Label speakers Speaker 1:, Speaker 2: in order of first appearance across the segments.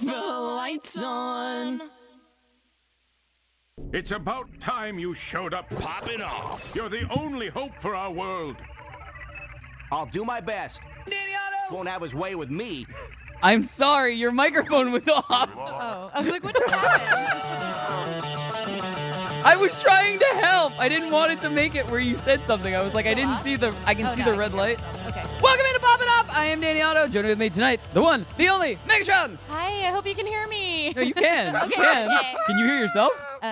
Speaker 1: the lights on.
Speaker 2: It's about time you showed up.
Speaker 3: Poppin' Off.
Speaker 2: You're the only hope for our world.
Speaker 4: I'll do my best. Won't have his way with me.
Speaker 1: I'm sorry, your microphone was off.
Speaker 5: Oh, I was like, what just happened?
Speaker 1: I was trying to help. I didn't want it to make it where you said something. I was like, I didn't see the. I can see the red light.
Speaker 5: Okay.
Speaker 1: Welcome into Poppin' Off. I am Danny Otto. Joining with me tonight, the one, the only, Megs.
Speaker 5: Hi, I hope you can hear me.
Speaker 1: No, you can. You
Speaker 5: Okay,
Speaker 1: can.
Speaker 5: okay.
Speaker 1: Can you hear yourself?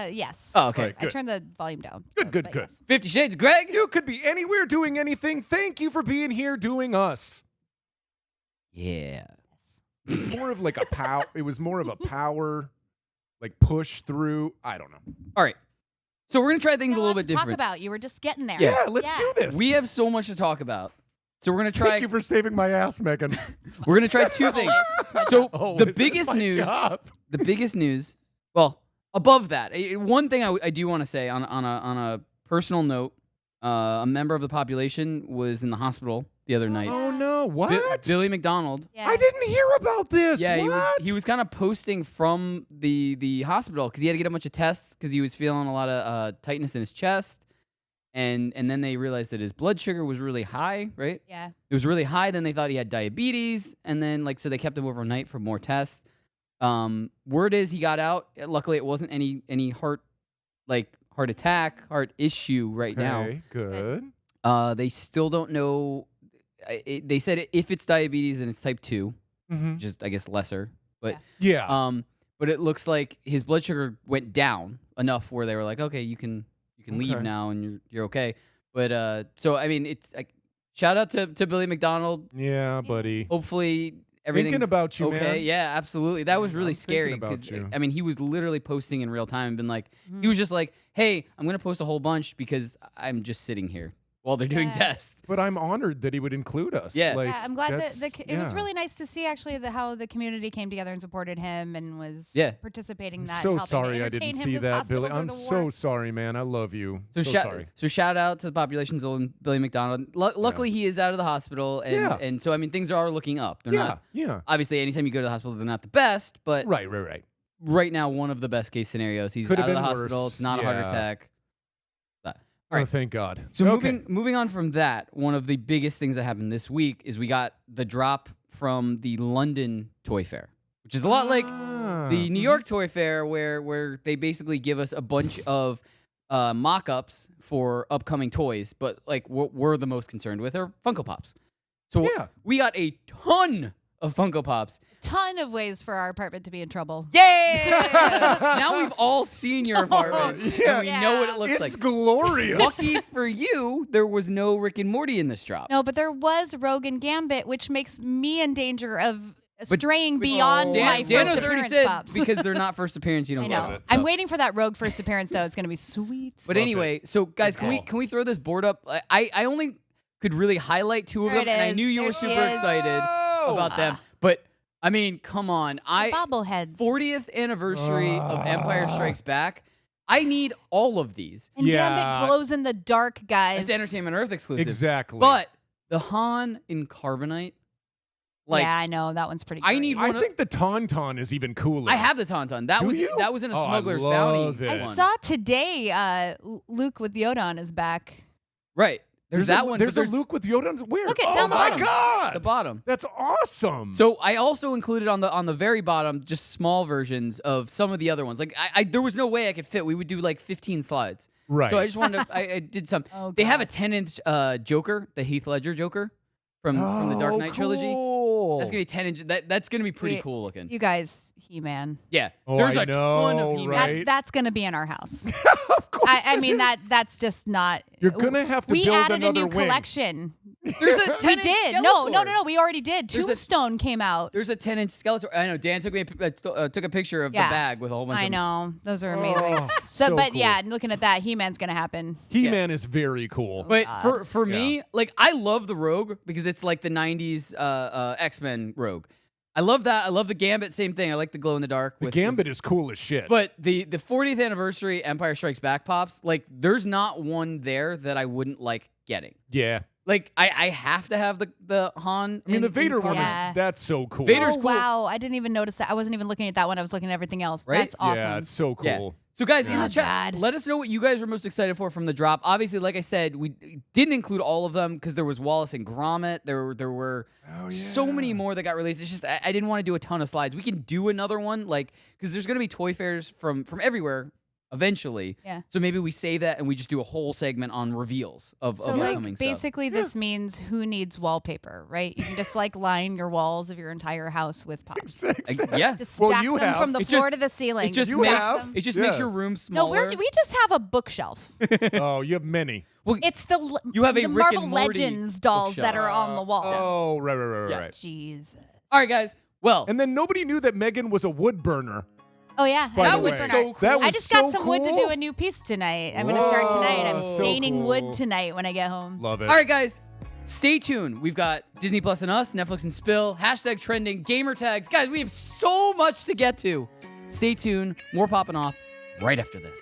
Speaker 5: Yes.
Speaker 1: Oh, okay.
Speaker 6: Right,
Speaker 5: I
Speaker 6: good.
Speaker 5: turned the volume down.
Speaker 6: Good.
Speaker 5: Yes.
Speaker 1: 50 Shades of Greg.
Speaker 6: You could be anywhere doing anything. Thank you for being here doing us.
Speaker 1: Yeah.
Speaker 6: It's more of like a power. It was more of a power, like push through. I don't know.
Speaker 1: All right. So we're gonna try things a little bit
Speaker 5: to talk
Speaker 1: different.
Speaker 5: about. You were just getting there.
Speaker 6: Yeah, let's do this.
Speaker 1: We have so much to talk about. So we're gonna try.
Speaker 6: Thank you for saving my ass, Megan.
Speaker 1: We're gonna try two things. So
Speaker 6: Oh,
Speaker 1: the
Speaker 6: is
Speaker 1: biggest
Speaker 6: this my
Speaker 1: news.
Speaker 6: job?
Speaker 1: The biggest news. Well, above that, one thing I do want to say on a personal note, a member of the population was in the hospital the other night.
Speaker 6: Oh no! What?
Speaker 1: Billy McDonald.
Speaker 5: Yeah.
Speaker 6: I didn't hear about this.
Speaker 1: Yeah,
Speaker 6: what?
Speaker 1: he was kind of posting from the hospital because he had to get a bunch of tests because he was feeling a lot of tightness in his chest, and then they realized that his blood sugar was really high. Right?
Speaker 5: Yeah.
Speaker 1: It was really high. Then they thought he had diabetes, and then so they kept him overnight for more tests. Word is he got out. Luckily, it wasn't any heart attack, heart issue right now.
Speaker 6: Okay, good.
Speaker 1: They still don't know. They said if it's diabetes and it's type 2,
Speaker 6: Mm-hmm.
Speaker 1: just I guess lesser. But
Speaker 6: Yeah.
Speaker 1: but it looks like his blood sugar went down enough where they were like, okay, you can leave
Speaker 6: Okay.
Speaker 1: now and you're okay. But so I mean, it's like shout out to Billy McDonald.
Speaker 6: Yeah, buddy.
Speaker 1: Hopefully everything's
Speaker 6: Thinking about you,
Speaker 1: okay.
Speaker 6: man.
Speaker 1: Yeah, absolutely. That was really
Speaker 6: I'm thinking
Speaker 1: scary
Speaker 6: about
Speaker 1: because
Speaker 6: you.
Speaker 1: I mean he was literally posting in real time and been like he was just like, hey, I'm gonna post a whole bunch because I'm just sitting here while they're doing
Speaker 5: Yeah.
Speaker 1: tests.
Speaker 6: But I'm honored that he would include us.
Speaker 1: Yeah.
Speaker 6: Like,
Speaker 5: Yeah, I'm glad that
Speaker 6: that's-
Speaker 5: it was
Speaker 6: yeah.
Speaker 5: really nice to see actually how the community came together and supported him and was
Speaker 1: Yeah.
Speaker 5: participating in
Speaker 6: I'm
Speaker 5: that.
Speaker 6: so
Speaker 5: and helping to
Speaker 6: sorry I
Speaker 5: entertain
Speaker 6: didn't
Speaker 5: him,
Speaker 6: see
Speaker 5: 'cause
Speaker 6: that, Billy.
Speaker 5: hospitals are
Speaker 6: I'm
Speaker 5: the
Speaker 6: so
Speaker 5: worst.
Speaker 6: sorry, man. I love you.
Speaker 1: So,
Speaker 6: sorry.
Speaker 1: so shout out to the population's own Billy McDonald. Luckily, he is out of the hospital, and
Speaker 6: Yeah.
Speaker 1: and so I mean things are looking up. They're not
Speaker 6: Yeah.
Speaker 1: obviously anytime you go to the hospital, they're not the best, but
Speaker 6: Right.
Speaker 1: right now one of the best case scenarios. He's
Speaker 6: Could
Speaker 1: out
Speaker 6: have
Speaker 1: of the
Speaker 6: been
Speaker 1: hospital.
Speaker 6: worse.
Speaker 1: It's not a heart
Speaker 6: Yeah.
Speaker 1: attack. But,
Speaker 6: Oh,
Speaker 1: right.
Speaker 6: thank God.
Speaker 1: So
Speaker 6: okay.
Speaker 1: moving on from that, one of the biggest things that happened this week is we got the drop from the London Toy Fair, which is a lot like the New York Toy Fair, where they basically give us a bunch of mock-ups for upcoming toys, but like what we're the most concerned with are Funko Pops. So
Speaker 6: Yeah.
Speaker 1: we got a ton of Funko Pops.
Speaker 5: Ton of ways for our apartment to be in trouble.
Speaker 1: Yeah! Now we've all seen your apartment,
Speaker 6: Yeah.
Speaker 1: and we know what it looks
Speaker 6: It's
Speaker 1: like.
Speaker 6: glorious.
Speaker 1: Lucky for you, there was no Rick and Morty in this drop.
Speaker 5: No, but there was Rogue and Gambit, which makes me in danger of straying
Speaker 1: But
Speaker 5: beyond my
Speaker 1: Dan
Speaker 5: first
Speaker 1: has already
Speaker 5: appearance
Speaker 1: said
Speaker 5: pops.
Speaker 1: because they're not first appearance, you
Speaker 5: I
Speaker 1: don't
Speaker 5: know.
Speaker 1: love it.
Speaker 5: I'm
Speaker 1: So-
Speaker 5: waiting for that Rogue first appearance, though. It's going to be sweet.
Speaker 1: But
Speaker 6: Love
Speaker 1: anyway, so guys,
Speaker 6: call.
Speaker 1: can we throw this board up? I only could really highlight two of
Speaker 5: There
Speaker 1: them,
Speaker 5: it
Speaker 1: and I
Speaker 5: is.
Speaker 1: knew you
Speaker 5: There
Speaker 1: were
Speaker 5: she
Speaker 1: super
Speaker 5: is.
Speaker 1: excited about them. But I mean, come on,
Speaker 5: Bobbleheads.
Speaker 1: 40th anniversary of Empire Strikes Back. I need all of these.
Speaker 5: And
Speaker 6: Yeah.
Speaker 5: Gambit glows in the dark, guys.
Speaker 1: It's Entertainment Earth exclusive.
Speaker 6: Exactly.
Speaker 1: But the Han in Carbonite, like
Speaker 5: yeah, I know. That one's pretty great.
Speaker 1: I need
Speaker 6: I
Speaker 1: one.
Speaker 6: think the Tauntaun is even cooler.
Speaker 1: I have the Tauntaun. That
Speaker 6: Do
Speaker 1: was
Speaker 6: you?
Speaker 1: that was in a
Speaker 6: Oh, I
Speaker 1: Smuggler's
Speaker 6: love
Speaker 1: Bounty.
Speaker 6: it.
Speaker 5: I
Speaker 1: one.
Speaker 5: saw today Luke with Yoda on his back.
Speaker 1: Right. There's that
Speaker 6: a,
Speaker 1: one.
Speaker 6: There's
Speaker 1: but
Speaker 6: a Luke with Yoda. Where?
Speaker 5: Look at
Speaker 6: oh
Speaker 5: down the
Speaker 6: my
Speaker 5: bottom.
Speaker 6: God!
Speaker 1: the bottom.
Speaker 6: That's awesome.
Speaker 1: So I also included on the very bottom just small versions of some of the other ones. Like I there was no way I could fit. We would do like 15 slides.
Speaker 6: Right.
Speaker 1: So I just wanted to. I did some.
Speaker 5: Oh,
Speaker 1: They have a
Speaker 5: God.
Speaker 1: 10-inch Joker, the Heath Ledger Joker from the Dark Knight trilogy.
Speaker 6: Cool.
Speaker 1: That's gonna be 10 inch. That's gonna be pretty
Speaker 5: Wait,
Speaker 1: cool looking.
Speaker 5: You guys, He-Man.
Speaker 1: Yeah.
Speaker 6: Oh,
Speaker 1: There's
Speaker 6: I
Speaker 1: a ton
Speaker 6: know,
Speaker 1: of He-Man.
Speaker 6: right?
Speaker 5: That's going to be in our house.
Speaker 6: Of course.
Speaker 5: I
Speaker 6: it
Speaker 5: mean,
Speaker 6: is.
Speaker 5: that's just not.
Speaker 6: You're gonna have to
Speaker 5: we
Speaker 6: build
Speaker 5: added
Speaker 6: another
Speaker 5: a new
Speaker 6: wing.
Speaker 5: collection.
Speaker 1: There's a 10
Speaker 5: We did. No. We already did.
Speaker 1: There's a-
Speaker 5: Tombstone came out.
Speaker 1: There's a 10-inch Skeletor. I know. Dan took me took a picture of
Speaker 5: Yeah.
Speaker 1: the bag with a whole bunch
Speaker 5: I
Speaker 1: of.
Speaker 5: know. Those are amazing.
Speaker 6: Oh,
Speaker 5: so, but
Speaker 6: cool.
Speaker 5: yeah, looking at that, He-Man's going to happen.
Speaker 6: He-Man is very cool.
Speaker 1: But
Speaker 5: God.
Speaker 1: for me, like I love the Rogue because it's like the '90s X-Men Rogue. I love that. I love the Gambit. Same thing. I like the glow in the dark.
Speaker 6: The Gambit is cool as shit.
Speaker 1: But the 40th anniversary Empire Strikes Back pops, like there's not one there that I wouldn't like getting.
Speaker 6: yeah.
Speaker 1: Like I have to have the Han.
Speaker 6: I mean, the
Speaker 1: in
Speaker 6: Vader one
Speaker 5: Yeah.
Speaker 6: that's so cool.
Speaker 1: Vader's
Speaker 5: Oh,
Speaker 1: cool.
Speaker 5: wow. I didn't even notice that. I wasn't even looking at that one. I was looking at everything else.
Speaker 1: Right?
Speaker 5: That's awesome.
Speaker 6: Yeah, it's so cool.
Speaker 1: Yeah. So guys, in
Speaker 5: Oh,
Speaker 1: the chat,
Speaker 5: God.
Speaker 1: let us know what you guys are most excited for from the drop. Obviously, like I said, we didn't include all of them because there was Wallace and Gromit. There were so many more that got released. It's just I didn't want to do a ton of slides. We can do another one, like because there's gonna be toy fairs from everywhere eventually.
Speaker 5: Yeah.
Speaker 1: So maybe we save that and we just do a whole segment on reveals of
Speaker 5: So
Speaker 1: upcoming
Speaker 5: like
Speaker 1: stuff.
Speaker 5: basically this means who needs wallpaper, right? You can just like line your walls of your entire house with pops.
Speaker 1: Yeah.
Speaker 5: Just
Speaker 6: Well,
Speaker 5: stack
Speaker 6: you
Speaker 5: them
Speaker 6: have.
Speaker 5: from the
Speaker 1: It
Speaker 5: floor
Speaker 1: just-
Speaker 5: to the ceiling.
Speaker 1: It just
Speaker 6: You
Speaker 1: makes
Speaker 6: have.
Speaker 1: it just makes
Speaker 6: Yeah.
Speaker 1: your room
Speaker 5: no,
Speaker 1: smaller.
Speaker 5: we just have a bookshelf.
Speaker 6: Oh, you have many.
Speaker 1: Well,
Speaker 5: It's the
Speaker 1: You have a
Speaker 5: the
Speaker 1: Rick and
Speaker 5: Marvel
Speaker 1: Morty
Speaker 5: Legends dolls that
Speaker 1: bookshelf.
Speaker 5: are on the wall.
Speaker 6: Oh, right.
Speaker 1: Yeah.
Speaker 5: Jesus.
Speaker 1: all right, guys. Well,
Speaker 6: And then nobody knew that Megan was a wood burner.
Speaker 5: Oh yeah,
Speaker 6: By
Speaker 1: that
Speaker 6: the
Speaker 1: was
Speaker 6: way.
Speaker 1: so cool.
Speaker 6: That was
Speaker 5: I just got
Speaker 6: so
Speaker 5: some wood to
Speaker 6: cool.
Speaker 5: do a new piece tonight. I'm gonna start tonight. I'm
Speaker 6: Whoa. So
Speaker 5: staining wood
Speaker 6: cool.
Speaker 5: tonight when I get home.
Speaker 6: Love it.
Speaker 1: All right, guys, stay tuned. We've got Disney Plus and Us, Netflix and Spill, hashtag trending, gamer tags. Guys, we have so much to get to. Stay tuned. More popping off right after this.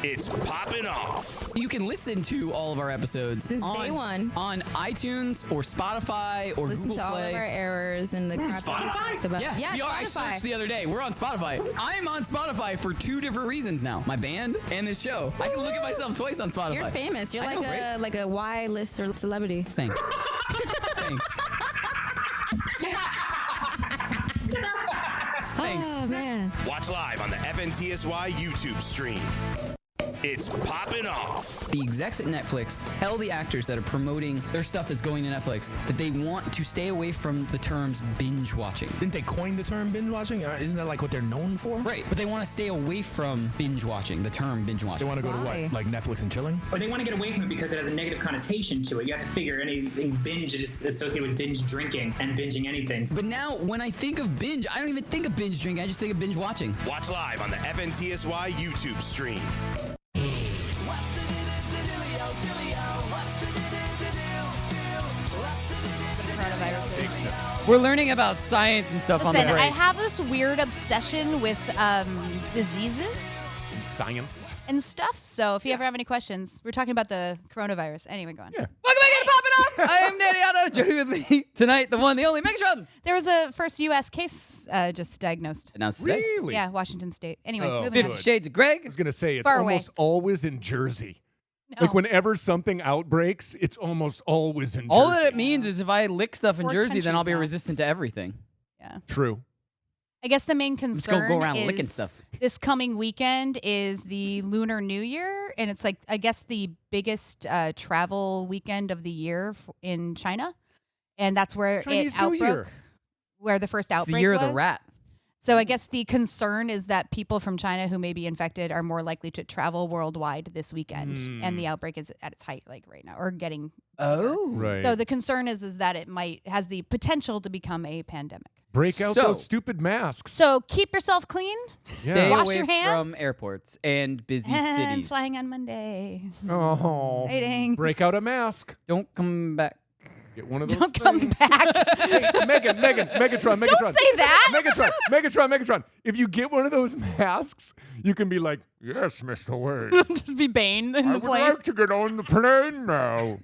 Speaker 3: It's Poppin' Off.
Speaker 1: You can listen to all of our episodes
Speaker 7: Since
Speaker 1: on,
Speaker 7: day one.
Speaker 1: on iTunes or Spotify or
Speaker 7: Listen
Speaker 1: Google
Speaker 7: to all
Speaker 1: Play.
Speaker 7: of our errors and the crap that we talked about.
Speaker 1: Yeah, yo, I
Speaker 7: Spotify.
Speaker 1: searched the other day. We're on Spotify. I'm on Spotify for 2 different reasons now. My band and this show. I can look at myself twice on Spotify.
Speaker 7: You're famous. You're
Speaker 1: I
Speaker 7: like
Speaker 1: know,
Speaker 7: a
Speaker 1: right?
Speaker 7: like a Y-list or celebrity.
Speaker 1: Thanks. Thanks. Thanks.
Speaker 7: Oh man.
Speaker 3: Watch live on the FNTSY YouTube stream. It's Poppin' Off.
Speaker 1: The execs at Netflix tell the actors that are promoting their stuff that's going to Netflix that they want to stay away from the terms binge watching.
Speaker 8: Didn't they coin the term binge watching? Isn't that like what they're known for?
Speaker 1: Right, but they want to stay away from binge watching, the term binge
Speaker 8: They
Speaker 1: watching.
Speaker 8: want to go to
Speaker 7: Why?
Speaker 8: what? Like Netflix and chilling?
Speaker 9: Or they want to get away from it because it has a negative connotation to it. You have to figure anything binge is associated with binge drinking and binging anything.
Speaker 1: But now, when I think of binge, I don't even think of binge drinking. I just think of binge watching.
Speaker 3: Watch live on the FNTSY YouTube stream.
Speaker 5: Coronavirus.
Speaker 1: We're learning about science and stuff on
Speaker 5: Listen,
Speaker 1: the break.
Speaker 5: I have this weird obsession with diseases
Speaker 6: Science.
Speaker 5: and stuff. So if you ever have any questions, we're talking about the coronavirus. Anyway, go on.
Speaker 6: Yeah.
Speaker 1: Welcome back to Poppin' Off. I am Danny Otto. Joining with me tonight, the one, the only, Megs.
Speaker 5: There was a first U.S. case just diagnosed.
Speaker 1: Announced today.
Speaker 6: Really?
Speaker 5: Yeah, Washington State. Anyway,
Speaker 6: Oh,
Speaker 5: moving
Speaker 1: 50
Speaker 5: on.
Speaker 1: Shades of Greg.
Speaker 6: I was gonna say it's
Speaker 5: Far away.
Speaker 6: almost always in Jersey.
Speaker 5: No.
Speaker 6: Like whenever something outbreaks, it's almost always in Jersey.
Speaker 1: All that it means is if I lick stuff in
Speaker 5: 4
Speaker 1: Jersey, then I'll be
Speaker 5: countries now.
Speaker 1: resistant to everything.
Speaker 5: Yeah.
Speaker 6: True.
Speaker 5: I guess the main
Speaker 1: just
Speaker 5: concern
Speaker 1: gonna go around
Speaker 5: is
Speaker 1: licking stuff.
Speaker 5: this coming weekend is the Lunar New Year, and it's like I guess the biggest travel weekend of the year in China, and that's where
Speaker 6: Chinese
Speaker 5: it
Speaker 6: New
Speaker 5: outbroke,
Speaker 6: Year.
Speaker 5: where the first
Speaker 1: It's
Speaker 5: outbreak
Speaker 1: the year
Speaker 5: was.
Speaker 1: of the rat.
Speaker 5: So I guess the concern is that people from China who may be infected are more likely to travel worldwide this weekend, and the outbreak is at its height, like right now, or getting.
Speaker 1: Oh.
Speaker 6: Right.
Speaker 5: So the concern is that it has the potential to become a pandemic.
Speaker 6: Break out
Speaker 1: So-
Speaker 6: those stupid masks.
Speaker 5: So keep yourself clean.
Speaker 1: Stay
Speaker 5: Wash
Speaker 1: away
Speaker 5: your hands.
Speaker 1: from airports and busy
Speaker 5: And
Speaker 1: cities.
Speaker 5: flying on Monday.
Speaker 6: Oh.
Speaker 5: Exciting.
Speaker 6: Break out a mask.
Speaker 1: Don't come back.
Speaker 6: Get one of those
Speaker 5: Don't come
Speaker 6: things.
Speaker 5: back.
Speaker 6: Hey, Megatron.
Speaker 5: Don't say that.
Speaker 6: Megatron. If you get one of those masks, you can be like, yes, Mr. Wade.
Speaker 5: Just be Bane in
Speaker 6: I
Speaker 5: the
Speaker 6: would
Speaker 5: plane.
Speaker 6: like to get on the plane now.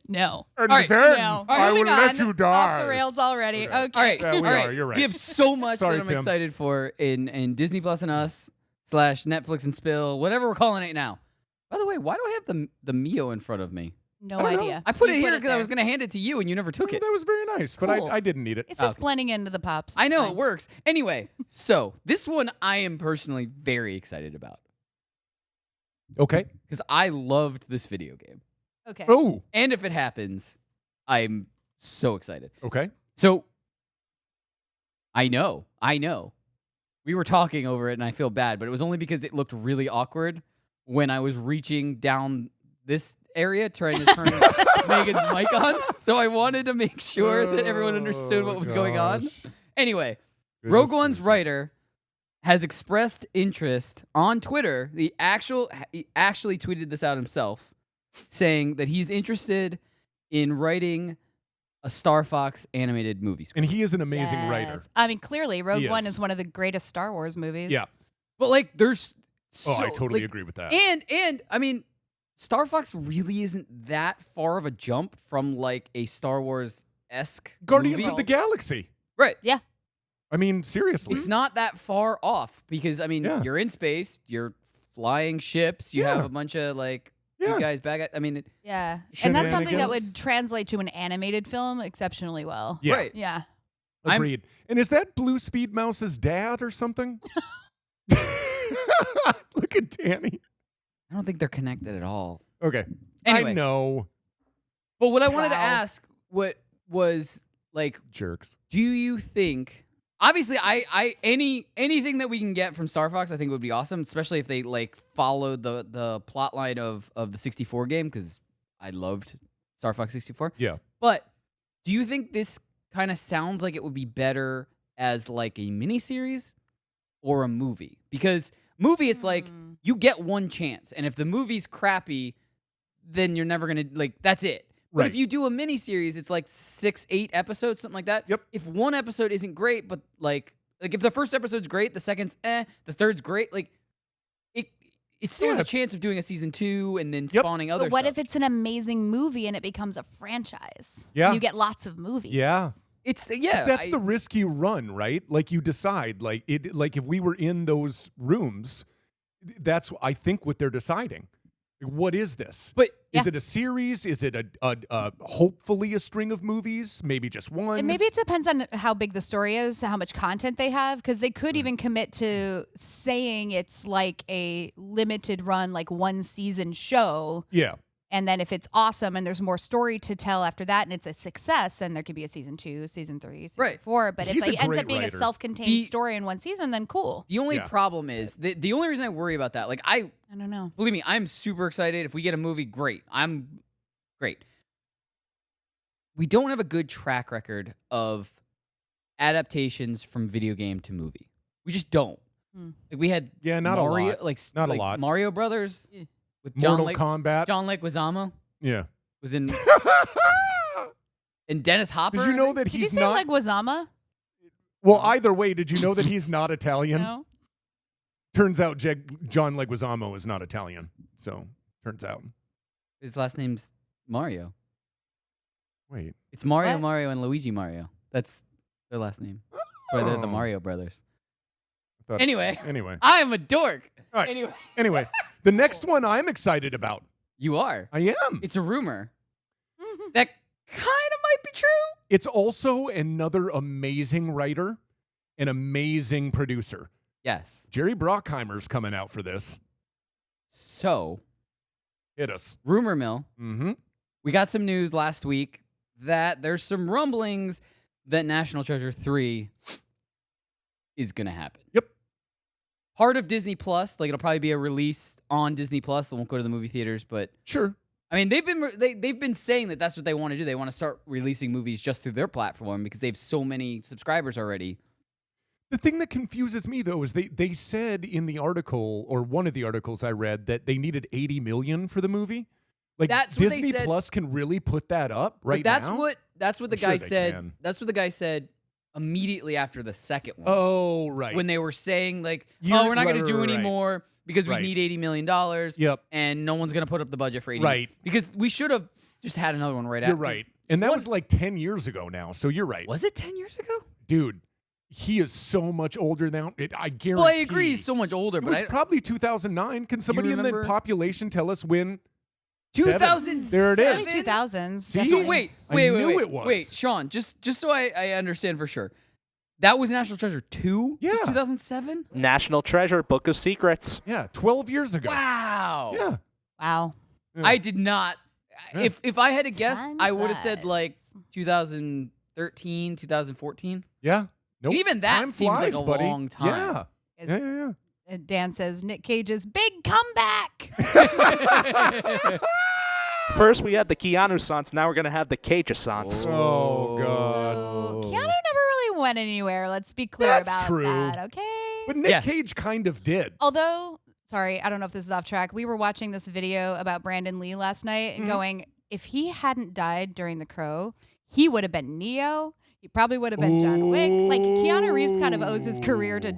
Speaker 5: No.
Speaker 6: And
Speaker 1: All right,
Speaker 6: then
Speaker 5: No.
Speaker 6: I will
Speaker 5: Moving
Speaker 6: let
Speaker 5: on.
Speaker 6: you die.
Speaker 5: Off the rails already. Okay.
Speaker 1: All right.
Speaker 6: Yeah, we
Speaker 1: all right.
Speaker 6: are. You're right.
Speaker 1: We have so much
Speaker 6: Sorry,
Speaker 1: that I'm
Speaker 6: Tim.
Speaker 1: excited for in Disney Plus and Us / Netflix and Spill, whatever we're calling it now. By the way, why do I have the Mio in front of me?
Speaker 5: No
Speaker 6: I don't know.
Speaker 5: idea.
Speaker 1: I put
Speaker 5: You
Speaker 1: it here because I
Speaker 5: there.
Speaker 1: was going to hand it to you and you never took
Speaker 6: Oh,
Speaker 1: it.
Speaker 6: that was very nice, but
Speaker 5: Cool.
Speaker 6: I didn't need it.
Speaker 5: It's just
Speaker 1: Okay.
Speaker 5: blending into the pops.
Speaker 1: I
Speaker 5: It's
Speaker 1: know
Speaker 5: fine.
Speaker 1: it works. Anyway, so this one I am personally very excited about
Speaker 6: Okay.
Speaker 1: because I loved this video game.
Speaker 5: Okay.
Speaker 6: Oh,
Speaker 1: And if it happens, I'm so excited.
Speaker 6: okay.
Speaker 1: So I know. We were talking over it and I feel bad, but it was only because it looked really awkward when I was reaching down this area trying to turn Megan's mic on. So I wanted to make sure that everyone understood what was going on.
Speaker 6: gosh.
Speaker 1: Anyway,
Speaker 6: Goodness
Speaker 1: Rogue One's
Speaker 6: gracious.
Speaker 1: writer has expressed interest on Twitter. He actually tweeted this out himself, saying that he's interested in writing a Star Fox animated movie script.
Speaker 6: And he is an amazing writer.
Speaker 5: Yes. I mean, clearly, Rogue
Speaker 6: He
Speaker 5: One
Speaker 6: is.
Speaker 5: is one of the greatest Star Wars movies.
Speaker 6: Yeah.
Speaker 1: But like, there's
Speaker 6: Oh, I
Speaker 1: so-
Speaker 6: totally
Speaker 1: like,
Speaker 6: agree with that.
Speaker 1: And I mean, Star Fox really isn't that far of a jump from like a Star Wars-esque
Speaker 6: Guardians
Speaker 1: movie.
Speaker 6: of the Galaxy.
Speaker 1: Right.
Speaker 5: Yeah.
Speaker 6: I mean, seriously.
Speaker 1: It's not that far off because I mean,
Speaker 6: Yeah.
Speaker 1: you're in space, you're flying ships, you
Speaker 6: Yeah.
Speaker 1: have a bunch of like
Speaker 6: Yeah.
Speaker 1: you guys back at. I mean,
Speaker 5: Yeah. And that's something that
Speaker 6: Shenanigans.
Speaker 5: would translate to an animated film exceptionally well.
Speaker 6: Yeah.
Speaker 1: right.
Speaker 5: Yeah.
Speaker 6: Agreed. And is that Blue Speed Mouse's dad or something? Look at Danny.
Speaker 1: I don't think they're connected at all.
Speaker 6: Okay.
Speaker 1: Anyway.
Speaker 6: I know.
Speaker 1: But what I wanted to
Speaker 5: Wow.
Speaker 1: ask, what was like,
Speaker 6: Jerks.
Speaker 1: do you think? Obviously, anything that we can get from Star Fox, I think would be awesome, especially if they like followed the plot line of the 64 game, because I loved Star Fox 64.
Speaker 6: Yeah.
Speaker 1: But do you think this kind of sounds like it would be better as like a miniseries or a movie? Because movie, it's like you get one chance, and if the movie's crappy, then you're never gonna like that's it. But if
Speaker 6: Right.
Speaker 1: you do a miniseries, it's like 6-8 episodes, something like that.
Speaker 6: Yep.
Speaker 1: If one episode isn't great, but like if the first episode's great, the second's the third's great, like it still has
Speaker 6: Yeah.
Speaker 1: a chance of doing a season 2 and then
Speaker 6: Yep.
Speaker 1: spawning other
Speaker 5: But what
Speaker 1: stuff.
Speaker 5: if it's an amazing movie and it becomes a franchise?
Speaker 6: Yeah.
Speaker 5: You get lots of movies.
Speaker 6: Yeah.
Speaker 1: It's
Speaker 6: That's the risk you run, right? Like you decide, like if we were in those rooms, that's I think what they're deciding. What is this?
Speaker 1: But
Speaker 6: is it a series? Is it a hopefully a string of movies? Maybe just one.
Speaker 5: And maybe it depends on how big the story is, how much content they have, because they could even commit to saying it's like a limited run, like one season show.
Speaker 6: Yeah.
Speaker 5: And then if it's awesome and there's more story to tell after that and it's a success, then there could be a season 2, season 3, season 4. But
Speaker 6: He's
Speaker 5: if
Speaker 6: a
Speaker 5: it ends
Speaker 6: great
Speaker 5: up being
Speaker 6: writer.
Speaker 5: a self-contained story in one season, then cool.
Speaker 1: The only
Speaker 6: Yeah.
Speaker 1: problem is the only reason I worry about that, like
Speaker 5: I don't know.
Speaker 1: believe me, I'm super excited. If we get a movie, great. I'm great. We don't have a good track record of adaptations from video game to movie. We just don't. Like we had
Speaker 6: not
Speaker 1: Mario,
Speaker 6: a lot.
Speaker 1: like
Speaker 6: Not a
Speaker 1: like
Speaker 6: lot.
Speaker 1: Mario Brothers with
Speaker 6: Mortal Kombat.
Speaker 1: John Leguizamo
Speaker 6: Yeah.
Speaker 1: was in, and Dennis Hopper.
Speaker 6: Did you
Speaker 1: I
Speaker 6: know
Speaker 1: think?
Speaker 6: that
Speaker 5: Did you
Speaker 6: he's
Speaker 5: say
Speaker 6: not?
Speaker 5: Leguizamo?
Speaker 6: Well, either way, did you know that he's not Italian?
Speaker 5: No.
Speaker 6: Turns out John Leguizamo is not Italian. So turns out.
Speaker 1: His last name's Mario.
Speaker 6: Wait.
Speaker 1: It's Mario,
Speaker 5: What?
Speaker 1: Mario, and Luigi Mario. That's their last name. That's why they're the
Speaker 6: Oh.
Speaker 1: Mario brothers.
Speaker 6: I thought-
Speaker 1: Anyway,
Speaker 6: Anyway.
Speaker 1: I am a dork.
Speaker 6: All right.
Speaker 1: Anyway,
Speaker 6: Anyway, the next one I'm excited about.
Speaker 1: you are.
Speaker 6: I am.
Speaker 1: It's a rumor that kind of might be true.
Speaker 6: It's also another amazing writer, an amazing producer.
Speaker 1: Yes.
Speaker 6: Jerry Bruckheimer's coming out for this.
Speaker 1: So,
Speaker 6: Hit us.
Speaker 1: rumor mill.
Speaker 6: Mm-hmm.
Speaker 1: We got some news last week that there's some rumblings that National Treasure 3 is going to happen.
Speaker 6: Yep.
Speaker 1: Part of Disney Plus, like it'll probably be a release on Disney Plus. It won't go to the movie theaters, but
Speaker 6: Sure.
Speaker 1: I mean, they've been saying that that's what they want to do. They want to start releasing movies just through their platform because they have so many subscribers already.
Speaker 6: The thing that confuses me, though, is they said in the article, or one of the articles I read, that they needed $80 million for the movie. Like,
Speaker 1: That's what they
Speaker 6: Disney
Speaker 1: said.
Speaker 6: Plus can really put that up right
Speaker 1: But
Speaker 6: now?
Speaker 1: that's what the
Speaker 6: I'm sure
Speaker 1: guy
Speaker 6: they
Speaker 1: said.
Speaker 6: can.
Speaker 1: That's what the guy said immediately after the second one.
Speaker 6: Oh, right.
Speaker 1: When they were saying like,
Speaker 6: You're-
Speaker 1: we're not going to do
Speaker 6: right.
Speaker 1: any more because we
Speaker 6: Right.
Speaker 1: need $80 million.
Speaker 6: Yep.
Speaker 1: And no one's going to put up the budget for $80
Speaker 6: Right.
Speaker 1: Because we should have just had another one right
Speaker 6: You're
Speaker 1: after.
Speaker 6: right. And that was like 10 years ago now, so you're right.
Speaker 1: Was it 10 years ago?
Speaker 6: Dude, he is so much older now. I guarantee.
Speaker 1: Well, I agree. He's so much older,
Speaker 6: It
Speaker 1: but
Speaker 6: was probably 2009. Can somebody in the
Speaker 1: remember?
Speaker 6: population tell us when?
Speaker 1: 2007.
Speaker 6: There it
Speaker 5: Early
Speaker 6: is.
Speaker 5: 2000s.
Speaker 6: See?
Speaker 1: So
Speaker 5: definitely.
Speaker 1: wait.
Speaker 6: I knew it
Speaker 1: Wait,
Speaker 6: was.
Speaker 1: Sean, just so I understand for sure. That was National Treasure 2?
Speaker 6: Yeah.
Speaker 1: It was 2007?
Speaker 10: National Treasure, Book of Secrets.
Speaker 6: Yeah, 12 years ago.
Speaker 1: Wow.
Speaker 6: Yeah.
Speaker 5: Wow.
Speaker 6: Yeah.
Speaker 1: I did not.
Speaker 6: Yeah.
Speaker 1: If I had to guess,
Speaker 5: Time
Speaker 1: I would have said
Speaker 5: flies.
Speaker 1: like 2013, 2014.
Speaker 6: Yeah. Nope.
Speaker 1: Even that
Speaker 6: Time
Speaker 1: seems like
Speaker 6: flies,
Speaker 1: a
Speaker 6: buddy.
Speaker 1: long time.
Speaker 6: Yeah.
Speaker 5: Is-
Speaker 6: Yeah.
Speaker 5: Dan says Nick Cage's big comeback.
Speaker 10: First, we had the Keanu Sons. Now we're going to have the Cage-a-Sons.
Speaker 6: Oh, God.
Speaker 5: Keanu never really went anywhere. Let's be clear
Speaker 6: That's
Speaker 5: about
Speaker 6: true.
Speaker 5: that, okay?
Speaker 6: But Nick
Speaker 1: Yes.
Speaker 6: Cage kind of did.
Speaker 5: Although, sorry, I don't know if this is off track. We were watching this video about Brandon Lee last night and going, if he hadn't died during The Crow, he would have been Neo. He probably would have been John Wick. Like Keanu Reeves kind of owes his career to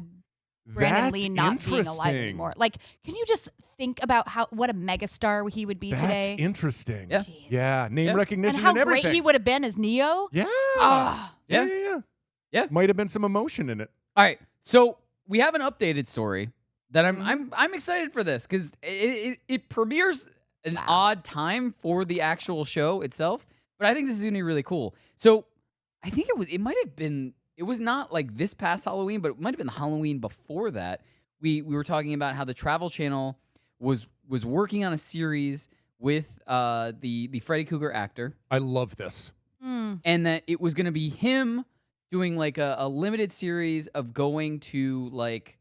Speaker 5: Brandon
Speaker 6: That's
Speaker 5: Lee not being alive
Speaker 6: interesting.
Speaker 5: anymore. Like, can you just think about what a megastar he would be
Speaker 6: That's
Speaker 5: today?
Speaker 6: interesting.
Speaker 1: Yeah.
Speaker 5: Jeez.
Speaker 6: Yeah, name
Speaker 1: Yeah.
Speaker 6: recognition
Speaker 5: And how
Speaker 6: everything.
Speaker 5: great he would have been as Neo.
Speaker 6: Yeah.
Speaker 5: Ah.
Speaker 1: Yeah.
Speaker 6: Might have been some emotion in it.
Speaker 1: All right, so we have an updated story that I'm excited for this because it premieres an odd time for the actual show itself, but I think this is gonna be really cool. So I think it was not like this past Halloween, but it might have been the Halloween before that. We were talking about how the Travel Channel was working on a series with the Freddy Krueger actor,
Speaker 6: I love this.
Speaker 1: and that it was gonna be him doing like a limited series of going to like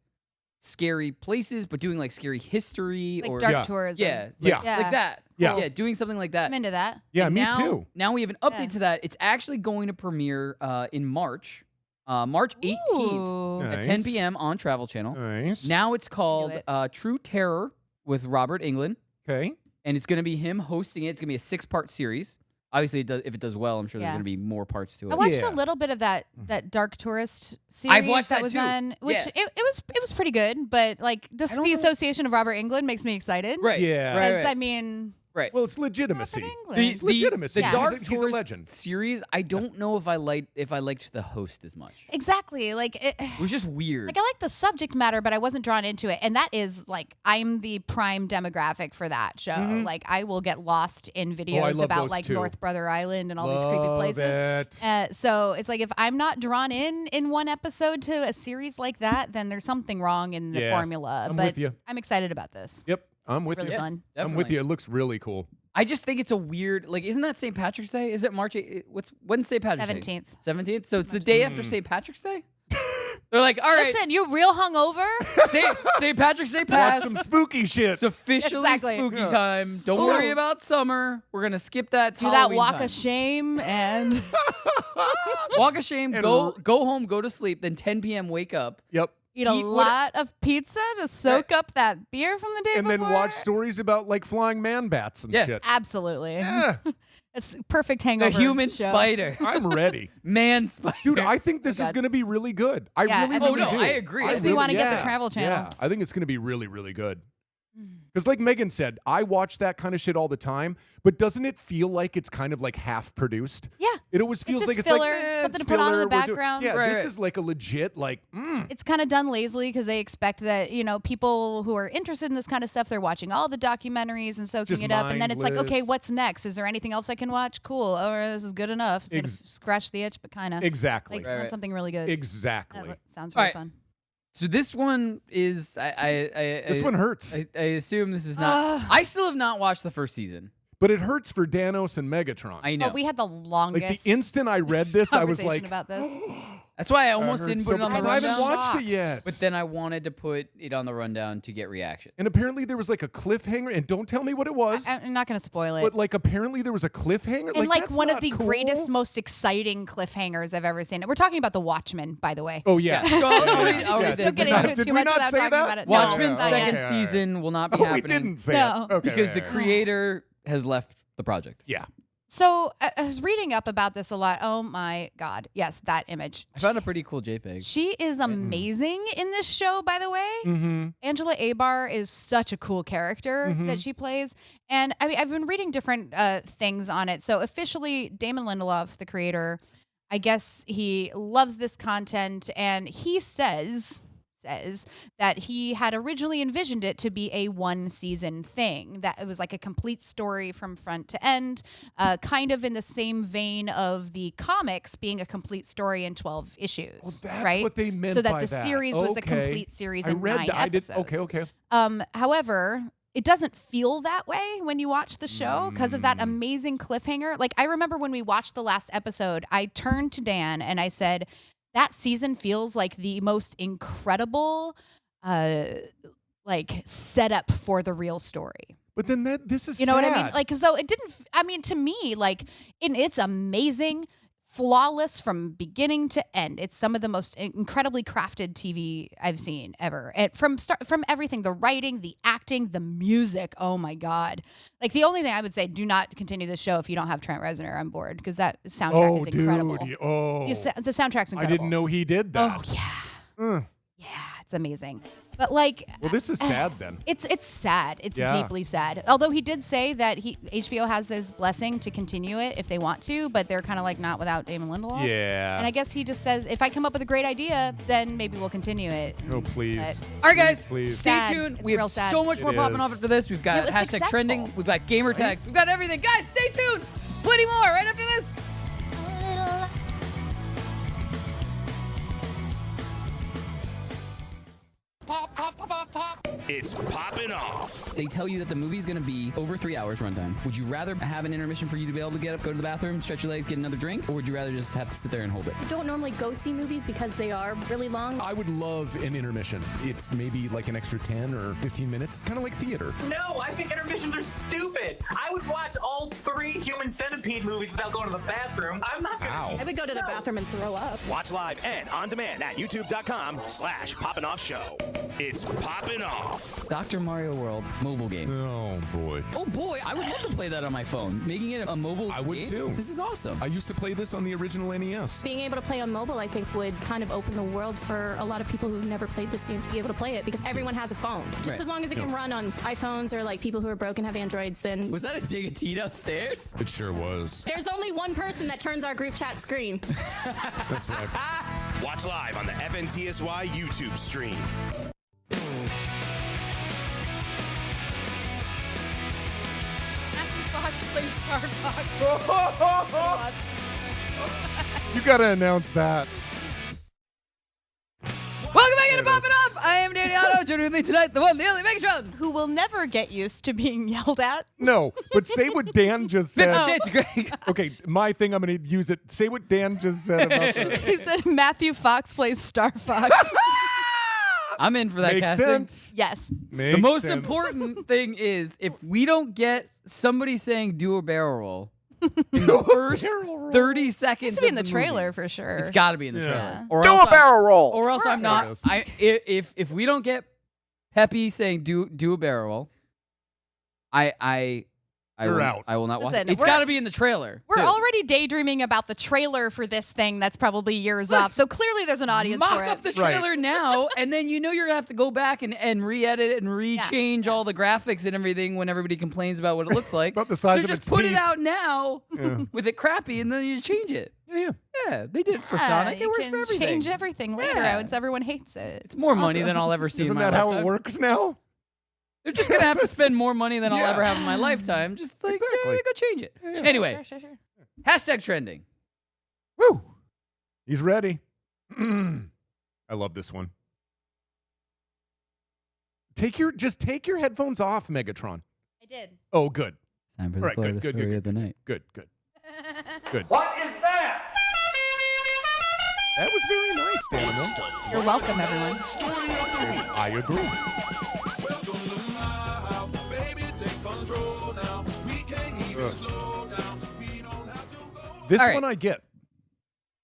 Speaker 1: scary places, but doing like scary history
Speaker 5: Like
Speaker 1: or
Speaker 5: dark
Speaker 6: Yeah.
Speaker 5: tourism.
Speaker 1: like
Speaker 5: Yeah.
Speaker 1: that.
Speaker 6: Yeah.
Speaker 1: Yeah, doing something like that.
Speaker 5: I'm into that.
Speaker 6: Yeah,
Speaker 1: And
Speaker 6: me
Speaker 1: now,
Speaker 6: too.
Speaker 1: Now we have an update
Speaker 5: Yeah.
Speaker 1: to that. It's actually going to premiere in March, March 18th
Speaker 5: Ooh.
Speaker 1: at
Speaker 6: Nice.
Speaker 1: 10 p.m. on Travel Channel.
Speaker 6: Nice.
Speaker 1: Now it's called
Speaker 5: it.
Speaker 1: True Terror with Robert Englund,
Speaker 6: Okay.
Speaker 1: and it's going to be him hosting it. It's going to be a 6-part series. Obviously, if it does well, I'm sure
Speaker 5: Yeah.
Speaker 1: there's going to be more parts to it.
Speaker 5: I watched
Speaker 6: Yeah.
Speaker 5: a little bit of that dark tourist series
Speaker 1: watched that
Speaker 5: was
Speaker 1: too.
Speaker 5: on, which
Speaker 1: Yeah.
Speaker 5: it was pretty good, but like just
Speaker 1: I don't
Speaker 5: the
Speaker 1: know-
Speaker 5: association of Robert Englund makes me excited.
Speaker 1: Right.
Speaker 6: Yeah.
Speaker 1: Right.
Speaker 5: 'Cause,
Speaker 1: right.
Speaker 5: I mean,
Speaker 1: right.
Speaker 6: Well, it's legitimacy.
Speaker 5: Robert Englund.
Speaker 1: The,
Speaker 6: It's legitimacy.
Speaker 1: the
Speaker 6: Yeah.
Speaker 1: Dark
Speaker 6: He's a
Speaker 1: Tourist
Speaker 6: legend.
Speaker 1: series, I don't know if I liked the host as much.
Speaker 5: Exactly. Like it
Speaker 1: was just weird.
Speaker 5: Like I like the subject matter, but I wasn't drawn into it. And that is like I'm the prime demographic for that show. Like I will get lost in videos
Speaker 6: love
Speaker 5: about
Speaker 6: those
Speaker 5: like
Speaker 6: too.
Speaker 5: North Brother Island and all these creepy
Speaker 6: Love
Speaker 5: places.
Speaker 6: it.
Speaker 5: So it's like if I'm not drawn in one episode to a series like that, then there's something wrong in the
Speaker 6: Yeah,
Speaker 5: formula.
Speaker 6: I'm
Speaker 5: but
Speaker 6: with you.
Speaker 5: I'm excited about this.
Speaker 6: Yep. I'm with
Speaker 5: Really
Speaker 6: you.
Speaker 5: fun.
Speaker 6: I'm with you. It looks really cool.
Speaker 1: I just think it's a weird, like, isn't that St. Patrick's Day? Is it March 8th? When's St. Patrick's Day?
Speaker 5: 17th.
Speaker 1: 17th? So it's the day after St. Patrick's Day? They're like, all right,
Speaker 5: Listen, you real hungover?
Speaker 1: St. Patrick's Day
Speaker 6: Watch
Speaker 1: passed.
Speaker 6: some spooky shit.
Speaker 1: It's officially
Speaker 5: Exactly.
Speaker 1: spooky
Speaker 6: Yeah.
Speaker 1: time. Don't worry about summer. We're going to skip that
Speaker 5: Do that
Speaker 1: Halloween
Speaker 5: walk
Speaker 1: time.
Speaker 5: of shame and
Speaker 1: Walk of shame,
Speaker 6: And
Speaker 1: go home, go to sleep, then 10 p.m. wake up.
Speaker 6: Yep.
Speaker 5: eat a
Speaker 1: Eat what-
Speaker 5: lot of pizza to soak up that beer from the day
Speaker 6: And
Speaker 5: before.
Speaker 6: then watch stories about like flying man bats and
Speaker 1: Yeah.
Speaker 6: shit.
Speaker 5: Absolutely.
Speaker 6: Yeah.
Speaker 5: It's perfect
Speaker 1: The
Speaker 5: hangover.
Speaker 1: human
Speaker 5: show.
Speaker 1: spider.
Speaker 6: I'm ready.
Speaker 1: Man spider.
Speaker 6: Dude, I think this is
Speaker 5: God.
Speaker 6: going to be really good. I
Speaker 5: Yeah,
Speaker 6: really,
Speaker 5: I
Speaker 6: really
Speaker 5: think
Speaker 1: Oh, no,
Speaker 6: do.
Speaker 1: I agree.
Speaker 5: Makes me wanna get the
Speaker 6: yeah,
Speaker 5: Travel Channel.
Speaker 6: Yeah, I think it's going to be really, really good. Because like Megan said, I watch that kind of shit all the time, but doesn't it feel like it's kind of like half produced?
Speaker 5: Yeah.
Speaker 6: It always feels
Speaker 5: just
Speaker 6: like it's
Speaker 5: filler,
Speaker 6: like
Speaker 5: something
Speaker 6: it's
Speaker 5: to put on in the
Speaker 6: filler, we're doing-
Speaker 5: background.
Speaker 6: Yeah,
Speaker 1: Right,
Speaker 6: this
Speaker 1: right.
Speaker 6: is like a legit like.
Speaker 5: It's kind of done lazily because they expect that, people who are interested in this kind of stuff, they're watching all the documentaries and soaking
Speaker 6: Just
Speaker 5: it up. And then it's like, okay,
Speaker 6: mindless.
Speaker 5: what's next? Is there anything else I can watch? Cool. Oh, this is good enough. It's going to scratch the itch, but kind of.
Speaker 6: Exactly.
Speaker 5: Like,
Speaker 1: Right,
Speaker 5: want
Speaker 1: right.
Speaker 5: something really good.
Speaker 6: Exactly.
Speaker 5: That sounds
Speaker 1: All
Speaker 5: really
Speaker 1: right.
Speaker 5: fun.
Speaker 1: So this one is
Speaker 6: This one hurts,
Speaker 1: I assume this is not. I still have not watched the first season.
Speaker 6: but it hurts for Danos and Megatron.
Speaker 1: I know.
Speaker 5: Oh, we had the longest
Speaker 6: Like the instant I read this, I was
Speaker 5: conversation
Speaker 6: like,
Speaker 5: about this.
Speaker 1: That's why I almost
Speaker 6: hurts
Speaker 1: didn't
Speaker 6: so
Speaker 1: put it on the
Speaker 6: because I haven't
Speaker 1: rundown.
Speaker 6: watched it yet.
Speaker 1: But then I wanted to put it on the rundown to get reaction.
Speaker 6: And apparently there was like a cliffhanger, and don't tell me what it was.
Speaker 5: I'm not going to spoil it.
Speaker 6: But like apparently there was a cliffhanger.
Speaker 5: And like
Speaker 6: that's
Speaker 5: one of
Speaker 6: not
Speaker 5: the
Speaker 6: cool.
Speaker 5: greatest, most exciting cliffhangers I've ever seen. We're talking about The Watchmen, by the way.
Speaker 6: Oh yeah.
Speaker 1: So I'll read
Speaker 5: Don't
Speaker 1: the-
Speaker 5: get
Speaker 1: the-
Speaker 5: into it
Speaker 6: Did
Speaker 5: too
Speaker 6: we
Speaker 5: much
Speaker 6: not
Speaker 5: without
Speaker 6: say
Speaker 5: talking
Speaker 6: that?
Speaker 5: about it.
Speaker 1: Watchmen's
Speaker 5: No, not
Speaker 1: second
Speaker 5: yet.
Speaker 1: season will not be
Speaker 6: Oh,
Speaker 1: happening.
Speaker 6: we didn't say
Speaker 5: No.
Speaker 6: it. Okay.
Speaker 1: because the
Speaker 6: okay.
Speaker 1: creator has left the project.
Speaker 6: Yeah.
Speaker 5: So I was reading up about this a lot. Oh my God. Yes, that image.
Speaker 1: I found a pretty cool JPEG.
Speaker 5: She is amazing in this show, by the way.
Speaker 6: Mm-hmm.
Speaker 5: Angela Abar is such a cool character that she plays. And I mean, I've been reading different things on it. So officially, Damon Lindelof, the creator, I guess he loves this content, and he says that he had originally envisioned it to be a 1-season thing, that it was like a complete story from front to end, kind of in the same vein of the comics being a complete story in 12 issues.
Speaker 6: Well, that's
Speaker 5: right?
Speaker 6: what they meant
Speaker 5: so that
Speaker 6: by
Speaker 5: the
Speaker 6: that.
Speaker 5: series was a
Speaker 6: Okay.
Speaker 5: complete series
Speaker 6: I
Speaker 5: in
Speaker 6: read
Speaker 5: 9
Speaker 6: that.
Speaker 5: episodes.
Speaker 6: I did. Okay.
Speaker 5: However, it doesn't feel that way when you watch the show because of that amazing cliffhanger. Like, I remember when we watched the last episode, I turned to Dan and I said, that season feels like the most incredible setup for the real story.
Speaker 6: But then this is
Speaker 5: You know what I mean?
Speaker 6: sad.
Speaker 5: Like, so it didn't, I mean, to me, like, it's amazing, flawless from beginning to end. It's some of the most incredibly crafted TV I've seen ever. From everything, the writing, the acting, the music. Oh my God. Like the only thing I would say, do not continue this show if you don't have Trent Reznor on board, because that soundtrack is incredible.
Speaker 6: Dude, the
Speaker 5: soundtrack's incredible.
Speaker 6: I didn't know he did that.
Speaker 5: Oh yeah. Yeah, it's amazing. But like,
Speaker 6: well, this is sad then.
Speaker 5: It's sad. It's deeply sad. Although he did say that HBO has his blessing to continue it if they want to, but they're kind of like not without Damon Lindelof.
Speaker 6: Yeah.
Speaker 5: And I guess he just says, if I come up with a great idea, then maybe we'll continue it.
Speaker 6: Oh, please.
Speaker 1: All right, guys,
Speaker 6: please.
Speaker 1: stay
Speaker 5: Sad.
Speaker 1: tuned.
Speaker 5: It's
Speaker 1: We have
Speaker 5: real sad.
Speaker 1: so much more
Speaker 6: It
Speaker 1: popping
Speaker 6: is.
Speaker 1: off after this. We've got
Speaker 5: It was
Speaker 1: hashtag
Speaker 5: successful.
Speaker 1: trending. We've got gamer tags. We've got everything. Guys, stay tuned. Plenty more right after this.
Speaker 3: It's Poppin' Off.
Speaker 11: They tell you that the movie's going to be over 3 hours runtime. Would you rather have an intermission for you to be able to get up, go to the bathroom, stretch your legs, get another drink? Or would you rather just have to sit there and hold it?
Speaker 7: I don't normally go see movies because they are really long.
Speaker 8: I would love an intermission. It's maybe like an extra 10 or 15 minutes. It's kind of like theater.
Speaker 12: No, I think intermissions are stupid. I would watch all 3 Human Centipede movies without going to the bathroom. I'm not gonna.
Speaker 7: I would go to the bathroom and throw up.
Speaker 3: Watch live and on demand at youtube.com/Poppin' Off Show. It's Poppin' Off.
Speaker 11: Dr. Mario World mobile game.
Speaker 6: Oh, boy.
Speaker 11: Oh boy, I would love to play that on my phone. Making it a mobile game.
Speaker 8: I would too.
Speaker 11: This is awesome.
Speaker 8: I used to play this on the original NES.
Speaker 7: Being able to play on mobile, I think, would kind of open the world for a lot of people who've never played this game to be able to play it, because everyone has a phone. Just
Speaker 11: Right.
Speaker 7: as long as it can run on iPhones or like people who are broken have Androids, then
Speaker 11: Was that a dig at T downstairs?
Speaker 8: It sure was.
Speaker 7: there's only one person that turns our group chat screen.
Speaker 8: That's right.
Speaker 3: Watch live on the FNTSY YouTube stream.
Speaker 5: Matthew Fox plays Star Fox.
Speaker 6: You got to announce that.
Speaker 1: Welcome back into Poppin' Off. I am Danny Otto. Joining with me tonight, the one, the only Megatron.
Speaker 5: Who will never get used to being yelled at.
Speaker 6: No, but say what Dan just said.
Speaker 1: Shit, Greg.
Speaker 6: Okay, my thing, I'm going to use it. Say what Dan just said about that.
Speaker 5: He said Matthew Fox plays Star Fox.
Speaker 1: I'm in for that
Speaker 6: Makes
Speaker 1: casting.
Speaker 6: sense.
Speaker 5: Yes.
Speaker 6: Makes
Speaker 1: The most
Speaker 6: sense.
Speaker 1: important thing is if we don't get somebody saying do a barrel roll in the first 30 seconds
Speaker 5: Needs to be in
Speaker 1: of
Speaker 5: the
Speaker 1: movie,
Speaker 5: trailer for sure.
Speaker 1: it's got to be in the
Speaker 6: Yeah.
Speaker 1: trailer. Or
Speaker 10: Do
Speaker 1: else
Speaker 10: a barrel roll.
Speaker 1: Or else I'm
Speaker 6: There
Speaker 1: not.
Speaker 6: it is.
Speaker 1: If we don't get Peppy saying do a barrel roll,
Speaker 6: You're
Speaker 1: will,
Speaker 6: out.
Speaker 1: I will not watch
Speaker 5: Listen,
Speaker 1: it. It's
Speaker 5: we're-
Speaker 1: got to be in the trailer.
Speaker 5: We're
Speaker 1: too.
Speaker 5: already daydreaming about the trailer for this thing that's probably years off. So clearly there's an audience
Speaker 1: Mock
Speaker 5: for
Speaker 1: up
Speaker 5: it.
Speaker 1: the trailer now, and then you know you're gonna have to go back and re-edit and rechange all the graphics and everything when everybody complains about what it looks like.
Speaker 6: About the size
Speaker 1: so
Speaker 6: of
Speaker 1: just
Speaker 6: its
Speaker 1: put it
Speaker 6: teeth.
Speaker 1: out now
Speaker 6: Yeah.
Speaker 1: with it crappy, and then you change it.
Speaker 6: Yeah.
Speaker 1: Yeah, they did it for
Speaker 5: Yeah,
Speaker 1: Sonic. It
Speaker 5: you
Speaker 1: works
Speaker 5: can
Speaker 1: for everything.
Speaker 5: change everything later
Speaker 1: Yeah.
Speaker 5: once everyone hates it.
Speaker 1: It's more money
Speaker 5: Awesome.
Speaker 1: than I'll ever see
Speaker 6: Isn't
Speaker 1: in my
Speaker 6: that how
Speaker 1: lifetime.
Speaker 6: it works now?
Speaker 1: They're just gonna have to spend more money than I'll
Speaker 6: Yeah.
Speaker 1: ever have in my lifetime. Just like
Speaker 6: Exactly.
Speaker 1: go change it.
Speaker 6: Yeah.
Speaker 1: Anyway,
Speaker 5: Sure.
Speaker 1: hashtag trending.
Speaker 6: Woo! He's ready. I love this one. Take your headphones off, Megatron.
Speaker 5: I did.
Speaker 6: Oh, good.
Speaker 1: Time for
Speaker 6: All right, good, good, good,
Speaker 1: the night.
Speaker 6: Good. Good.
Speaker 12: What is that?
Speaker 6: That was very nice, Daniel.
Speaker 5: You're welcome, everyone.
Speaker 6: I agree. This
Speaker 1: All right.
Speaker 6: one I get.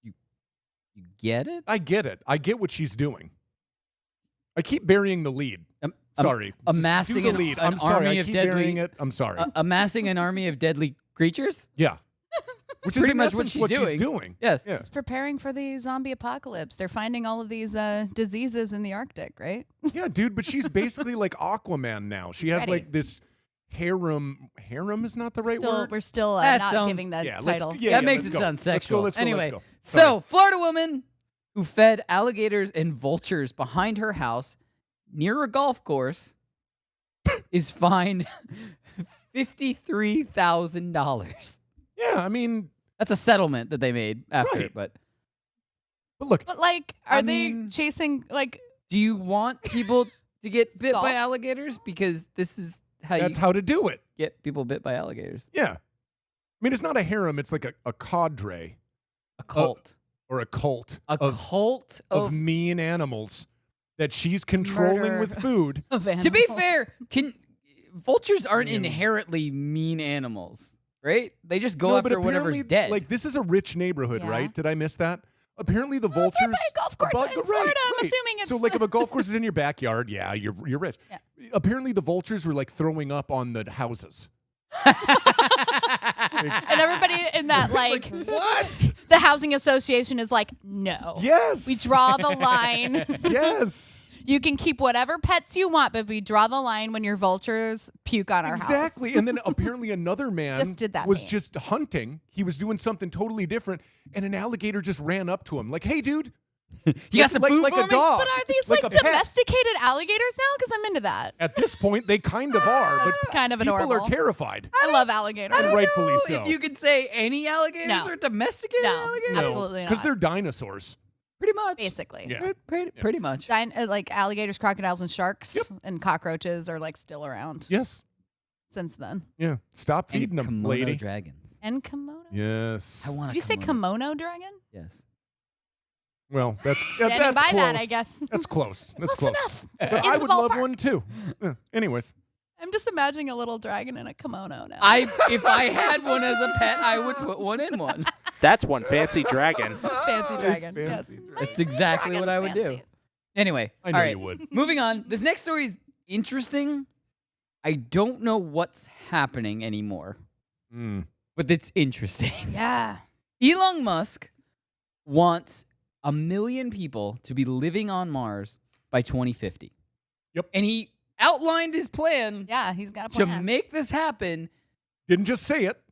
Speaker 1: You get it?
Speaker 6: I get it. I get what she's doing. I keep burying the lead. Sorry. Just
Speaker 1: amassing
Speaker 6: do the lead.
Speaker 1: an
Speaker 6: I'm sorry.
Speaker 1: army
Speaker 6: I
Speaker 1: of
Speaker 6: keep
Speaker 1: deadly-
Speaker 6: burying it. I'm sorry.
Speaker 1: Amassing an army of deadly creatures?
Speaker 6: Yeah. Which is
Speaker 1: pretty
Speaker 6: in
Speaker 1: much
Speaker 6: essence
Speaker 1: what she's
Speaker 6: she's doing.
Speaker 1: Yes.
Speaker 6: Yeah.
Speaker 5: It's preparing for the zombie apocalypse. They're finding all of these diseases in the Arctic, right?
Speaker 6: Yeah, dude, but she's basically like Aquaman now. She has
Speaker 5: ready.
Speaker 6: like this harem. Harem is not the right word.
Speaker 5: We're still
Speaker 1: That
Speaker 5: not
Speaker 1: sounds-
Speaker 5: giving that
Speaker 6: Yeah,
Speaker 5: title.
Speaker 1: That makes
Speaker 6: let's
Speaker 1: it
Speaker 6: go.
Speaker 1: sound
Speaker 6: Let's go,
Speaker 1: sexual.
Speaker 6: let's go,
Speaker 1: Anyway,
Speaker 6: let's go.
Speaker 1: so
Speaker 6: Sorry.
Speaker 1: Florida woman who fed alligators and vultures behind her house near a golf course is fined $53,000.
Speaker 6: Yeah, I mean,
Speaker 1: That's a settlement that they made after
Speaker 6: Right.
Speaker 1: it. But
Speaker 6: look,
Speaker 5: But like,
Speaker 1: I
Speaker 5: are they
Speaker 1: mean-
Speaker 5: chasing like?
Speaker 1: do you want people to get bit
Speaker 5: golf.
Speaker 1: by alligators? Because this is how
Speaker 6: that's
Speaker 1: you
Speaker 6: how to do it.
Speaker 1: get people bit by alligators.
Speaker 6: Yeah. I mean, it's not a harem. It's like a cadre
Speaker 1: A cult.
Speaker 6: or a cult
Speaker 1: A cult
Speaker 6: of
Speaker 1: of
Speaker 6: mean animals that she's controlling
Speaker 5: Murder
Speaker 6: with food.
Speaker 5: Of
Speaker 1: To be
Speaker 5: animals?
Speaker 1: fair, vultures aren't
Speaker 6: I mean-
Speaker 1: inherently mean animals. right? They just go
Speaker 6: No, but
Speaker 1: after whatever's
Speaker 6: apparently,
Speaker 1: dead.
Speaker 6: Like, this is a rich neighborhood,
Speaker 5: Yeah.
Speaker 6: right? Did I miss that? Apparently the vultures.
Speaker 5: It's right by a golf course in Florida. I'm assuming it's
Speaker 6: So like if a golf course is in your backyard, yeah, you're rich.
Speaker 5: Yeah.
Speaker 6: Apparently the vultures were like throwing up on the houses.
Speaker 5: and everybody in that like
Speaker 6: what?
Speaker 5: The housing association is like, no.
Speaker 6: Yes.
Speaker 5: We draw the line.
Speaker 6: Yes.
Speaker 5: You can keep whatever pets you want, but we draw the line when your vultures puke on our house.
Speaker 6: Exactly. And then apparently another man
Speaker 5: Just did that
Speaker 6: was
Speaker 5: thing.
Speaker 6: just hunting. He was doing something totally different, and an alligator just ran up to him like, "Hey, dude,
Speaker 1: you got some food
Speaker 6: like
Speaker 1: for
Speaker 6: a
Speaker 1: me?"
Speaker 6: dog."
Speaker 5: But are these
Speaker 6: like
Speaker 5: like
Speaker 6: a pet.
Speaker 5: domesticated alligators now? Because I'm into that.
Speaker 6: At this point, they kind of are, but
Speaker 5: That's kind of
Speaker 6: people
Speaker 5: adorable.
Speaker 6: are terrified.
Speaker 5: I love alligators.
Speaker 6: And rightfully
Speaker 1: know
Speaker 6: so.
Speaker 1: If you could say any alligators
Speaker 5: No.
Speaker 1: are domesticated
Speaker 5: No.
Speaker 1: alligators?
Speaker 5: Absolutely not.
Speaker 6: Because they're dinosaurs.
Speaker 1: Pretty much.
Speaker 5: Basically.
Speaker 6: Yeah.
Speaker 1: Pretty much.
Speaker 5: Like alligators, crocodiles, and sharks and cockroaches are like still around
Speaker 6: Yes.
Speaker 5: since then.
Speaker 6: Yeah. Stop
Speaker 1: And
Speaker 6: feeding them,
Speaker 1: kimono
Speaker 6: lady.
Speaker 1: dragons.
Speaker 5: And kimono?
Speaker 6: Yes.
Speaker 1: I want
Speaker 5: Did you say kimono dragon?
Speaker 1: Yes.
Speaker 6: Well, that's
Speaker 5: Standing
Speaker 6: that's
Speaker 5: by
Speaker 6: close.
Speaker 5: that, I guess.
Speaker 6: That's close. That's
Speaker 5: Close
Speaker 6: close.
Speaker 5: enough.
Speaker 6: But
Speaker 5: In
Speaker 6: I
Speaker 5: the
Speaker 6: would love
Speaker 5: ballpark.
Speaker 6: one too. Yeah. Anyways,
Speaker 5: I'm just imagining a little dragon in a kimono now.
Speaker 1: If I had one as a pet, I would put one in one.
Speaker 10: That's one fancy dragon.
Speaker 5: Fancy dragon.
Speaker 6: fancy.
Speaker 5: Yes.
Speaker 1: That's exactly what I would do.
Speaker 5: fancy.
Speaker 1: Anyway,
Speaker 6: I know
Speaker 1: all right,
Speaker 6: you would.
Speaker 1: Moving on. This next story is interesting. I don't know what's happening anymore, but it's interesting.
Speaker 5: Yeah.
Speaker 1: Elon Musk wants 1 million people to be living on Mars by 2050.
Speaker 6: Yep.
Speaker 1: And he outlined his plan
Speaker 5: Yeah, he's got a
Speaker 1: to
Speaker 5: plan.
Speaker 1: make this happen
Speaker 6: didn't just say it.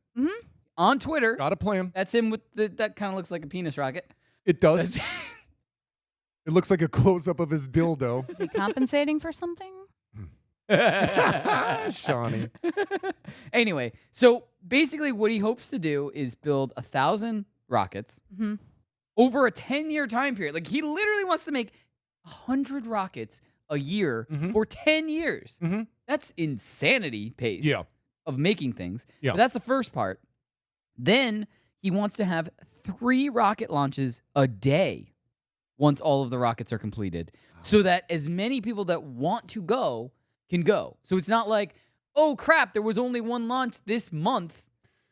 Speaker 1: on Twitter.
Speaker 6: Got a plan.
Speaker 1: That's him with that kind of looks like a penis rocket.
Speaker 6: It does. It looks like a close up of his dildo.
Speaker 5: Is he compensating for something?
Speaker 6: Shawnee.
Speaker 1: Anyway, so basically what he hopes to do is build 1,000 rockets over a 10-year time period. Like he literally wants to make 100 rockets a year for 10 years. That's insanity pace of making things.
Speaker 6: Yeah.
Speaker 1: But that's the first part. Then he wants to have 3 rocket launches a day once all of the rockets are completed so that as many people that want to go can go. So it's not like, oh crap, there was only 1 launch this month.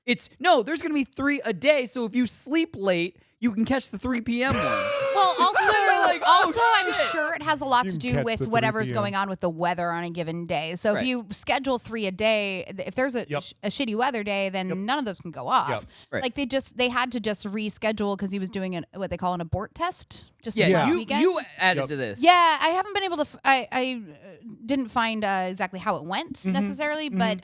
Speaker 1: It's, no, there's going to be 3 a day. So if you sleep late, you can catch the 3 p.m. one.
Speaker 5: Well, also,
Speaker 1: Like, oh,
Speaker 5: I'm
Speaker 1: shit.
Speaker 5: sure it has a lot
Speaker 6: You
Speaker 5: to
Speaker 6: can
Speaker 5: do
Speaker 6: catch
Speaker 5: with
Speaker 6: the 3
Speaker 5: whatever's
Speaker 6: p.m.
Speaker 5: going on with the weather on a given day. So
Speaker 1: Right.
Speaker 5: if you schedule 3 a day, if there's a shitty weather day, then none of those can go off.
Speaker 6: Yep.
Speaker 1: Right.
Speaker 5: Like they had to just reschedule because he was doing what they call an abort test just
Speaker 1: Yeah,
Speaker 5: last
Speaker 1: you
Speaker 5: weekend.
Speaker 1: added to this.
Speaker 5: Yeah, I haven't been able to. I didn't find exactly how it went necessarily, but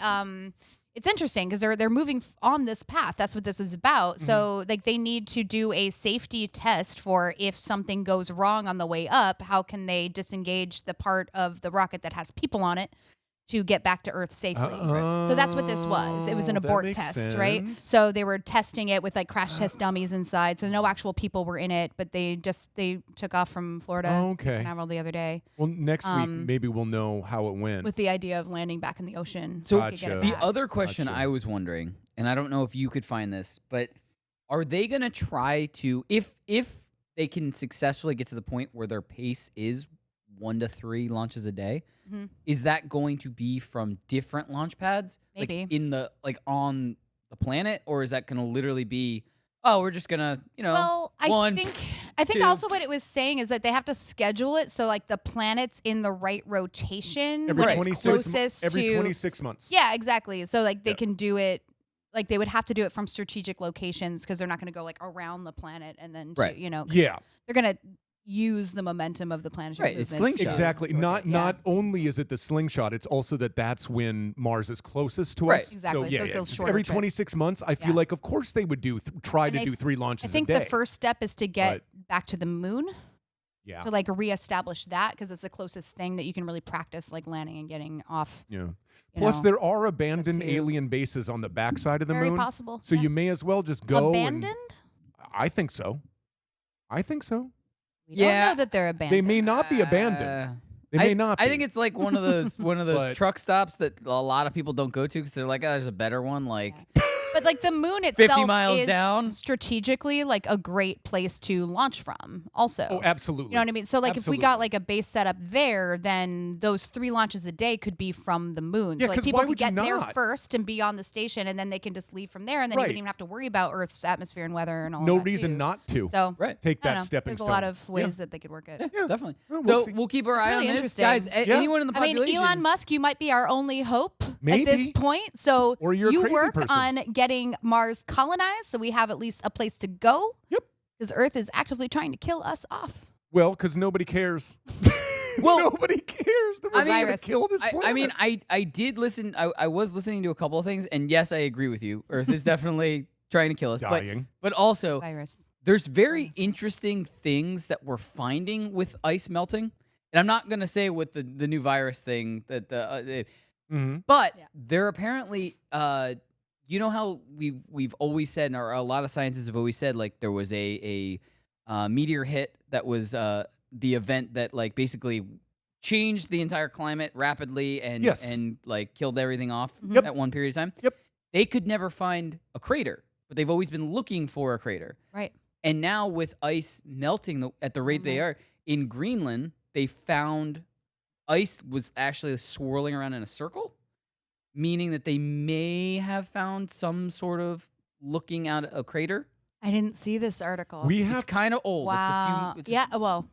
Speaker 5: it's interesting because they're moving on this path. That's what this is about. So like they need to do a safety test for if something goes wrong on the way up. How can they disengage the part of the rocket that has people on it to get back to Earth safely? So that's what this was. It was an
Speaker 6: Oh, that
Speaker 5: abort
Speaker 6: makes
Speaker 5: test, right?
Speaker 6: sense.
Speaker 5: So they were testing it with like crash test dummies inside. So no actual people were in it, but they took off from Florida
Speaker 6: Okay.
Speaker 5: Canaveral the other day
Speaker 6: Well, next week maybe we'll know how it went.
Speaker 5: with the idea of landing back in the ocean.
Speaker 1: So
Speaker 5: we could get it
Speaker 1: the
Speaker 5: back.
Speaker 1: other question
Speaker 6: Gotcha.
Speaker 1: I was wondering, and I don't know if you could find this, but are they going to try to, if they can successfully get to the point where their pace is 1 to 3 launches a day, is that going to be from different launch pads?
Speaker 5: Maybe.
Speaker 1: Like in the, like on the planet? Or is that going to literally be, oh, we're just going to,
Speaker 5: Well,
Speaker 1: one,
Speaker 5: I think
Speaker 1: two.
Speaker 5: also what it was saying is that they have to schedule it so like the planet's in the right rotation.
Speaker 6: every
Speaker 5: when it's
Speaker 6: 26
Speaker 5: closest
Speaker 6: every
Speaker 5: to,
Speaker 6: 26 months.
Speaker 5: Yeah, exactly. So like they can do it. Like they would have to do it from strategic locations because they're not going to go like around the planet and then
Speaker 1: Right.
Speaker 6: Yeah.
Speaker 5: they're going to use the momentum of the planetary
Speaker 1: Right, it's
Speaker 5: movements
Speaker 1: slingshot.
Speaker 6: Exactly.
Speaker 5: toward
Speaker 6: Not
Speaker 5: it, yeah.
Speaker 6: not only is it the slingshot, it's also that's when Mars is closest to
Speaker 1: Right.
Speaker 6: us.
Speaker 5: Exactly,
Speaker 6: So yeah,
Speaker 5: so it's a
Speaker 6: just
Speaker 5: shorter
Speaker 6: every
Speaker 5: trip.
Speaker 6: 26 months, I feel
Speaker 5: Yeah.
Speaker 6: like of course they would try
Speaker 5: And
Speaker 6: to
Speaker 5: I
Speaker 6: do
Speaker 5: th-
Speaker 6: 3 launches
Speaker 5: I think
Speaker 6: a day.
Speaker 5: the first step is to get back to the moon.
Speaker 6: Yeah.
Speaker 5: To like reestablish that because it's the closest thing that you can really practice like landing and getting off.
Speaker 6: Yeah.
Speaker 5: you
Speaker 6: Plus,
Speaker 5: know,
Speaker 6: there are abandoned
Speaker 5: two.
Speaker 6: alien bases on the backside of the
Speaker 5: Very
Speaker 6: moon.
Speaker 5: possible,
Speaker 6: So
Speaker 5: yeah.
Speaker 6: you may as well just go.
Speaker 5: Abandoned?
Speaker 6: I think so. I think so.
Speaker 5: We don't know that they're abandoned.
Speaker 6: They may not be abandoned. They may not be.
Speaker 1: I think it's like one of those
Speaker 6: But-
Speaker 1: truck stops that a lot of people don't go to because they're like, oh, there's a better one. Like,
Speaker 5: But But like the moon itself
Speaker 1: 50 miles
Speaker 5: is
Speaker 1: down.
Speaker 5: strategically like a great place to launch from also.
Speaker 6: Oh, absolutely.
Speaker 5: You know what I mean? So like
Speaker 6: Absolutely.
Speaker 5: if we got like a base set up there, then those 3 launches a day could be from the moon.
Speaker 6: Yeah,
Speaker 5: so like
Speaker 6: 'cause
Speaker 5: people
Speaker 6: why
Speaker 5: could
Speaker 6: would you
Speaker 5: get there
Speaker 6: not?
Speaker 5: first and be on the station, and then they can just leave from there, and then you
Speaker 6: Right.
Speaker 5: wouldn't even have to worry about Earth's atmosphere and weather and all
Speaker 6: No
Speaker 5: that
Speaker 6: reason
Speaker 5: too.
Speaker 6: not to.
Speaker 5: So
Speaker 1: Right.
Speaker 6: Take
Speaker 5: I don't
Speaker 6: that
Speaker 5: know.
Speaker 6: stepping
Speaker 5: There's
Speaker 6: stone.
Speaker 5: a lot of ways that they could work it.
Speaker 1: Yeah, definitely.
Speaker 6: Well, we'll
Speaker 1: so
Speaker 6: see.
Speaker 1: we'll keep our
Speaker 5: It's
Speaker 1: eye
Speaker 5: really
Speaker 1: on this,
Speaker 5: interesting.
Speaker 1: guys. Anyone in the
Speaker 5: I mean,
Speaker 1: population?
Speaker 5: Elon Musk, you might be our only hope at this
Speaker 6: Maybe.
Speaker 5: point. So
Speaker 6: Or you're a
Speaker 5: you
Speaker 6: crazy
Speaker 5: work
Speaker 6: person.
Speaker 5: on getting Mars colonized, so we have at least a place to go.
Speaker 6: Yep.
Speaker 5: Because Earth is actively trying to kill us off.
Speaker 6: Well, because nobody cares.
Speaker 1: Well,
Speaker 6: nobody cares. We're just going to
Speaker 5: Virus.
Speaker 6: kill this planet.
Speaker 1: I mean, I did listen. I was listening to a couple of things, and yes, I agree with you. Earth is definitely trying to kill us.
Speaker 6: Dying.
Speaker 1: But also,
Speaker 5: Virus.
Speaker 1: there's very interesting things that we're finding with ice melting. And I'm not going to say with the new virus thing that but they're apparently you know how we've always said, or a lot of scientists have always said, like there was a meteor hit that was the event that like basically changed the entire climate rapidly and
Speaker 6: Yes.
Speaker 1: and like killed everything off
Speaker 6: Yep.
Speaker 1: at one period of time.
Speaker 6: Yep.
Speaker 1: They could never find a crater, but they've always been looking for a crater.
Speaker 5: Right.
Speaker 1: And now with ice melting at the rate they are in Greenland, they found ice was actually swirling around in a circle, meaning that they may have found some sort of looking at a crater.
Speaker 5: I didn't see this article.
Speaker 1: It's kind of old.
Speaker 5: Wow.
Speaker 1: It's a few,
Speaker 5: Yeah. Well.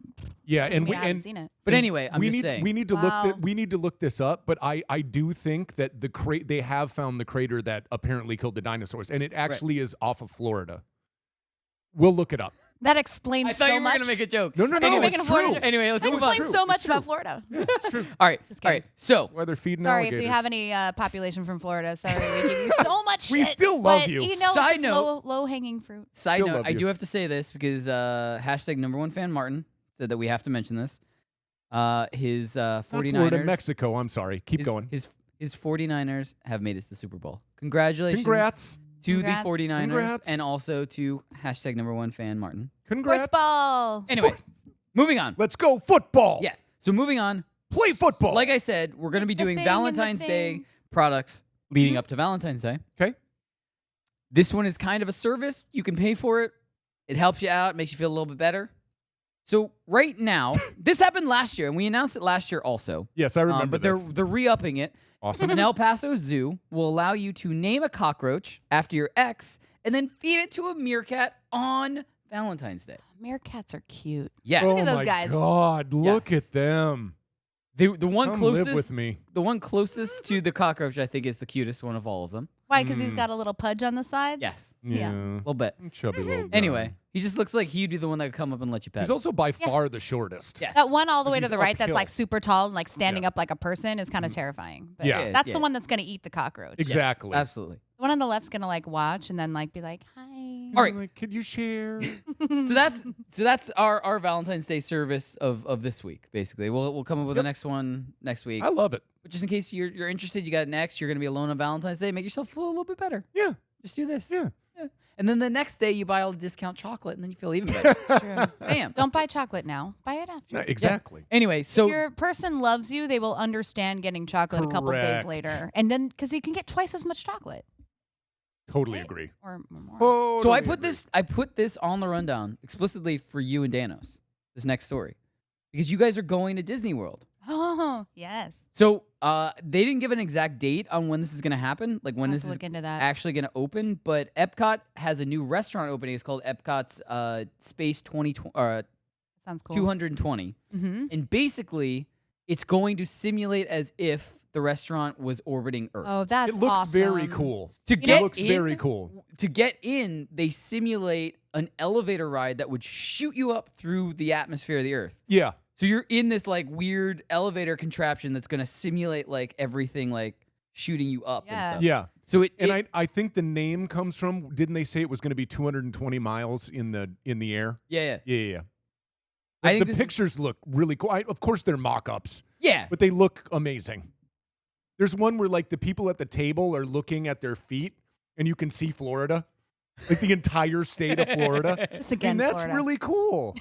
Speaker 6: Yeah,
Speaker 5: I
Speaker 6: and
Speaker 5: mean,
Speaker 6: we
Speaker 5: I haven't
Speaker 6: and
Speaker 5: seen it.
Speaker 1: But anyway, I'm
Speaker 6: we
Speaker 1: just
Speaker 6: need
Speaker 1: saying.
Speaker 6: we need to
Speaker 5: Wow.
Speaker 6: we need to look this up. But I do think that they have found the crater that apparently killed the dinosaurs, and it actually is off of Florida. We'll look it up.
Speaker 5: That explains
Speaker 1: I thought
Speaker 5: so
Speaker 1: you were
Speaker 5: much.
Speaker 1: going to make a joke.
Speaker 6: No, no, no.
Speaker 5: You're making
Speaker 6: It's
Speaker 5: a Florida
Speaker 6: true.
Speaker 5: joke.
Speaker 1: Anyway, let's
Speaker 5: That
Speaker 1: move on.
Speaker 5: explains so much
Speaker 6: It's true.
Speaker 5: about Florida.
Speaker 6: It's true.
Speaker 1: All right.
Speaker 5: Just
Speaker 1: All
Speaker 5: kidding.
Speaker 1: right. So,
Speaker 6: Why they're feeding
Speaker 5: Sorry
Speaker 6: alligators.
Speaker 5: if we have any population from Florida. Sorry, we give you so much
Speaker 6: We
Speaker 5: shit,
Speaker 6: still love
Speaker 5: but,
Speaker 6: you.
Speaker 5: You know,
Speaker 1: Side
Speaker 5: it's
Speaker 1: note-
Speaker 5: low hanging fruit.
Speaker 1: side
Speaker 6: Still
Speaker 1: note,
Speaker 6: love
Speaker 1: I
Speaker 6: you.
Speaker 1: do have to say this because hashtag #1 fan Martin said that we have to mention this. His
Speaker 6: Not
Speaker 1: 49ers.
Speaker 6: Florida, Mexico. I'm sorry. Keep going.
Speaker 1: His 49ers have made it to the Super Bowl. Congratulations.
Speaker 6: Congrats.
Speaker 1: To
Speaker 5: Congrats.
Speaker 1: the 49ers
Speaker 6: Congrats.
Speaker 1: and also to hashtag #1 fan Martin.
Speaker 6: Congrats.
Speaker 5: Sports ball.
Speaker 1: Anyway, moving on.
Speaker 6: Let's go football.
Speaker 1: Yeah. So moving on.
Speaker 6: Play football.
Speaker 1: Like I said, we're going to be
Speaker 5: The
Speaker 1: doing
Speaker 5: thing and the
Speaker 1: Valentine's Day
Speaker 5: thing.
Speaker 1: products leading up to Valentine's Day.
Speaker 6: Okay.
Speaker 1: This one is kind of a service. You can pay for it. It helps you out, makes you feel a little bit better. So right now, this happened last year, and we announced it last year also.
Speaker 6: Yes, I remember
Speaker 1: But
Speaker 6: this.
Speaker 1: they're re-upping it.
Speaker 6: Awesome.
Speaker 1: An El Paso zoo will allow you to name a cockroach after your ex and then feed it to a meerkat on Valentine's Day.
Speaker 5: Meerkats are cute.
Speaker 1: Yeah.
Speaker 6: Oh
Speaker 5: Look at those
Speaker 6: my
Speaker 5: guys.
Speaker 6: God, look
Speaker 1: Yes.
Speaker 6: at them.
Speaker 1: The one
Speaker 6: Come
Speaker 1: closest
Speaker 6: live with me.
Speaker 1: The one closest to the cockroach, I think, is the cutest one of all of them.
Speaker 5: Why? Because he's got a little pudge on the side?
Speaker 1: Yes.
Speaker 5: Yeah.
Speaker 1: A little bit.
Speaker 6: Chubby little guy.
Speaker 1: Anyway, he just looks like he'd be the one that would come up and let you pet
Speaker 6: He's
Speaker 1: him.
Speaker 6: also by far the shortest.
Speaker 1: Yeah.
Speaker 5: That one all the way to
Speaker 6: He's
Speaker 5: the right that's
Speaker 6: uphill.
Speaker 5: like super tall and like standing
Speaker 6: Yeah.
Speaker 5: up like a person is kind of terrifying. But
Speaker 6: Yeah.
Speaker 5: that's
Speaker 1: Yeah.
Speaker 5: the one that's going to eat the cockroach.
Speaker 6: Exactly.
Speaker 1: Absolutely.
Speaker 5: The one on the left's going to like watch and then like be like, hi.
Speaker 1: All right.
Speaker 6: Like, could you share?
Speaker 1: So that's our Valentine's Day service of this week. Basically, we'll come up with the next one next week.
Speaker 6: I love it.
Speaker 1: But just in case you're interested, you got it next. You're gonna be alone on Valentine's Day. Make yourself feel a little bit better.
Speaker 6: Yeah.
Speaker 1: Just do this.
Speaker 6: Yeah.
Speaker 1: And then the next day you buy all the discount chocolate, and then you feel even better.
Speaker 5: It's true.
Speaker 1: Bam.
Speaker 5: Don't buy chocolate now. Buy it after.
Speaker 6: No, exactly.
Speaker 1: Anyway,
Speaker 5: If
Speaker 1: so
Speaker 5: your person loves you, they will understand getting chocolate a couple days
Speaker 6: Correct.
Speaker 5: later. And then, because you can get twice as much chocolate.
Speaker 6: Totally agree.
Speaker 5: Or more.
Speaker 1: so I
Speaker 6: Totally
Speaker 1: put this on the rundown explicitly for you and Danos. This next story, because you guys are going to Disney World.
Speaker 5: Oh, yes.
Speaker 1: So they didn't give an exact date on when this is going to happen, like when
Speaker 5: I'll have
Speaker 1: this
Speaker 5: to
Speaker 1: is
Speaker 5: look into that.
Speaker 1: actually going to open. But Epcot has a new restaurant opening. It's called Epcot's Space
Speaker 5: Sounds cool.
Speaker 1: 220.
Speaker 5: Mm-hmm.
Speaker 1: And basically, it's going to simulate as if the restaurant was orbiting Earth.
Speaker 5: Oh, that's
Speaker 6: It looks
Speaker 5: awesome.
Speaker 6: very cool.
Speaker 1: It
Speaker 6: looks very cool.
Speaker 1: To get in, they simulate an elevator ride that would shoot you up through the atmosphere of the Earth.
Speaker 6: Yeah.
Speaker 1: So you're in this like weird elevator contraption that's going to simulate like everything like shooting you up and
Speaker 5: Yeah.
Speaker 1: stuff.
Speaker 6: Yeah.
Speaker 1: So
Speaker 6: I think the name comes from, didn't they say it was going to be 220 miles in the air?
Speaker 1: Yeah.
Speaker 6: Yeah.
Speaker 1: I think
Speaker 6: The
Speaker 1: this is-
Speaker 6: pictures look really cool. Of course, they're mock-ups.
Speaker 1: Yeah.
Speaker 6: But they look amazing. There's one where like the people at the table are looking at their feet and you can see Florida. Like the entire state of Florida.
Speaker 5: Just again,
Speaker 6: that's
Speaker 5: Florida.
Speaker 6: really cool.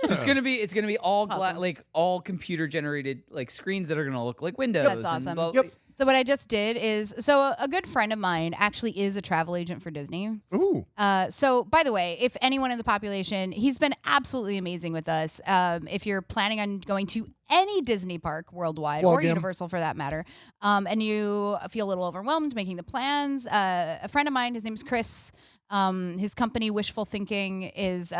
Speaker 1: So it's gonna be all
Speaker 5: Awesome.
Speaker 1: like all computer generated like screens that are gonna look like windows.
Speaker 5: That's
Speaker 1: and
Speaker 5: awesome.
Speaker 1: blah-
Speaker 6: Yep.
Speaker 5: So what I just did is, a good friend of mine actually is a travel agent for Disney.
Speaker 6: Ooh.
Speaker 5: So by the way, if anyone in the population, he's been absolutely amazing with us. If you're planning on going to any Disney park worldwide or Universal for that matter, and you feel a little overwhelmed making the plans, a friend of mine, his name's Chris. His company Wishful Thinking is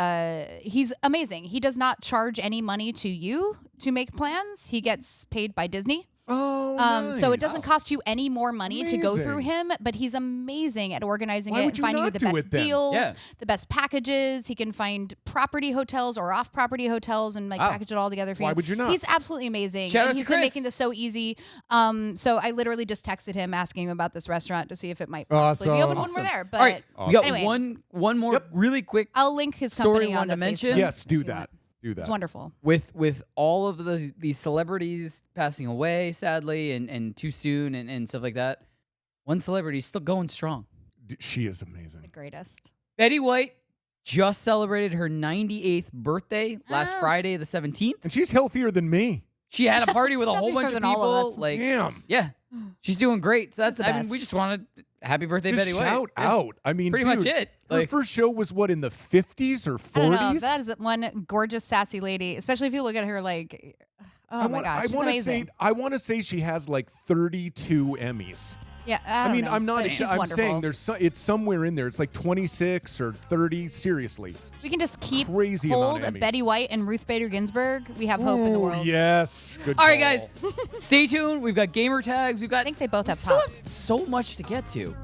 Speaker 5: he's amazing. He does not charge any money to you to make plans. He gets paid by Disney.
Speaker 6: Oh, nice.
Speaker 5: So it doesn't cost you any more money to go through
Speaker 6: Amazing.
Speaker 5: him, but he's amazing at organizing
Speaker 6: Why
Speaker 5: it
Speaker 6: would
Speaker 5: and
Speaker 6: you
Speaker 5: finding you
Speaker 6: not
Speaker 5: the
Speaker 6: do
Speaker 5: best
Speaker 6: it then?
Speaker 5: deals,
Speaker 1: Yeah.
Speaker 5: the best packages. He can find property hotels or off-property hotels and like
Speaker 1: Wow.
Speaker 5: package it all together for you.
Speaker 6: Why would you not?
Speaker 5: He's absolutely amazing.
Speaker 1: Shout out
Speaker 5: and
Speaker 1: to
Speaker 5: he's been
Speaker 1: Chris.
Speaker 5: making this so easy. So I literally just texted him asking him about this restaurant to see if it might possibly be open when we're there. But
Speaker 1: All right, we got
Speaker 5: anyway,
Speaker 1: one more really quick
Speaker 5: I'll link his
Speaker 1: story
Speaker 5: company
Speaker 1: I
Speaker 5: on
Speaker 1: wanted
Speaker 5: the
Speaker 1: to mention.
Speaker 5: Facebook
Speaker 6: Yes, do
Speaker 5: if you
Speaker 6: that.
Speaker 5: want.
Speaker 6: Do that.
Speaker 5: It's wonderful.
Speaker 1: with all of these celebrities passing away, sadly, and too soon, and stuff like that. One celebrity is still going strong.
Speaker 6: She is amazing.
Speaker 5: The greatest.
Speaker 1: Betty White just celebrated her 98th birthday last Friday, the 17th.
Speaker 6: And she's healthier than me.
Speaker 1: She had a party with a whole
Speaker 5: Healthier
Speaker 1: bunch of
Speaker 5: than all of
Speaker 1: people.
Speaker 5: us.
Speaker 1: Like,
Speaker 6: Damn.
Speaker 1: yeah, she's doing great. So that's
Speaker 5: She's the
Speaker 1: I mean,
Speaker 5: best.
Speaker 1: we just wanted happy birthday,
Speaker 6: Just
Speaker 1: Betty White.
Speaker 6: shout
Speaker 1: Yeah.
Speaker 6: out. I mean,
Speaker 1: Pretty
Speaker 6: dude,
Speaker 1: much it.
Speaker 6: Her
Speaker 1: Like-
Speaker 6: first show was what, in the 50s or 40s?
Speaker 5: I don't know. That is one gorgeous, sassy lady, especially if you look at her like, oh my gosh, she's amazing.
Speaker 6: I want to say she has like 32 Emmys.
Speaker 5: Yeah,
Speaker 6: I mean,
Speaker 5: know,
Speaker 6: I'm not.
Speaker 5: but she's
Speaker 6: I'm
Speaker 5: wonderful.
Speaker 6: saying it's somewhere in there. It's like 26 or 30. Seriously.
Speaker 5: We can just keep
Speaker 6: Crazy amount
Speaker 5: hold
Speaker 6: of
Speaker 5: of
Speaker 6: Emmys.
Speaker 5: Betty White and Ruth Bader Ginsburg. We have hope in the
Speaker 6: Ooh,
Speaker 5: world.
Speaker 6: yes. Good
Speaker 1: All right,
Speaker 6: call.
Speaker 1: guys, stay tuned. We've got gamer tags. We've got.
Speaker 5: I think they both have
Speaker 1: still
Speaker 5: pops.
Speaker 1: so much to get to.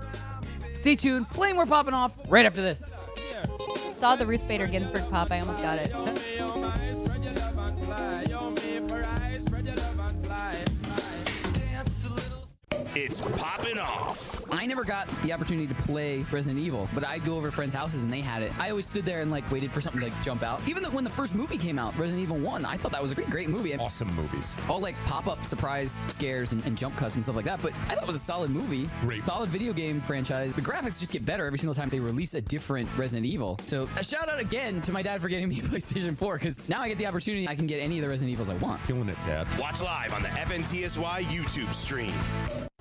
Speaker 1: Stay tuned. Plenty more popping off right after this.
Speaker 5: Saw the Ruth Bader Ginsburg pop. I almost got it.
Speaker 3: It's Poppin' Off.
Speaker 11: I never got the opportunity to play Resident Evil, but I'd go over to friends' houses and they had it. I always stood there and like waited for something to like jump out. Even when the first movie came out, Resident Evil 1, I thought that was a pretty great movie. And
Speaker 8: Awesome movies.
Speaker 11: all like pop-up surprise scares and jump cuts and stuff like that, but I thought it was a solid movie.
Speaker 8: Great.
Speaker 11: Solid video game franchise. The graphics just get better every single time they release a different Resident Evil. So a shout out again to my dad for getting me a PlayStation 4, because now I get the opportunity, I can get any of the Resident Evils I want.
Speaker 8: Killing it, Dad.
Speaker 3: Watch live on the FNTSY YouTube stream.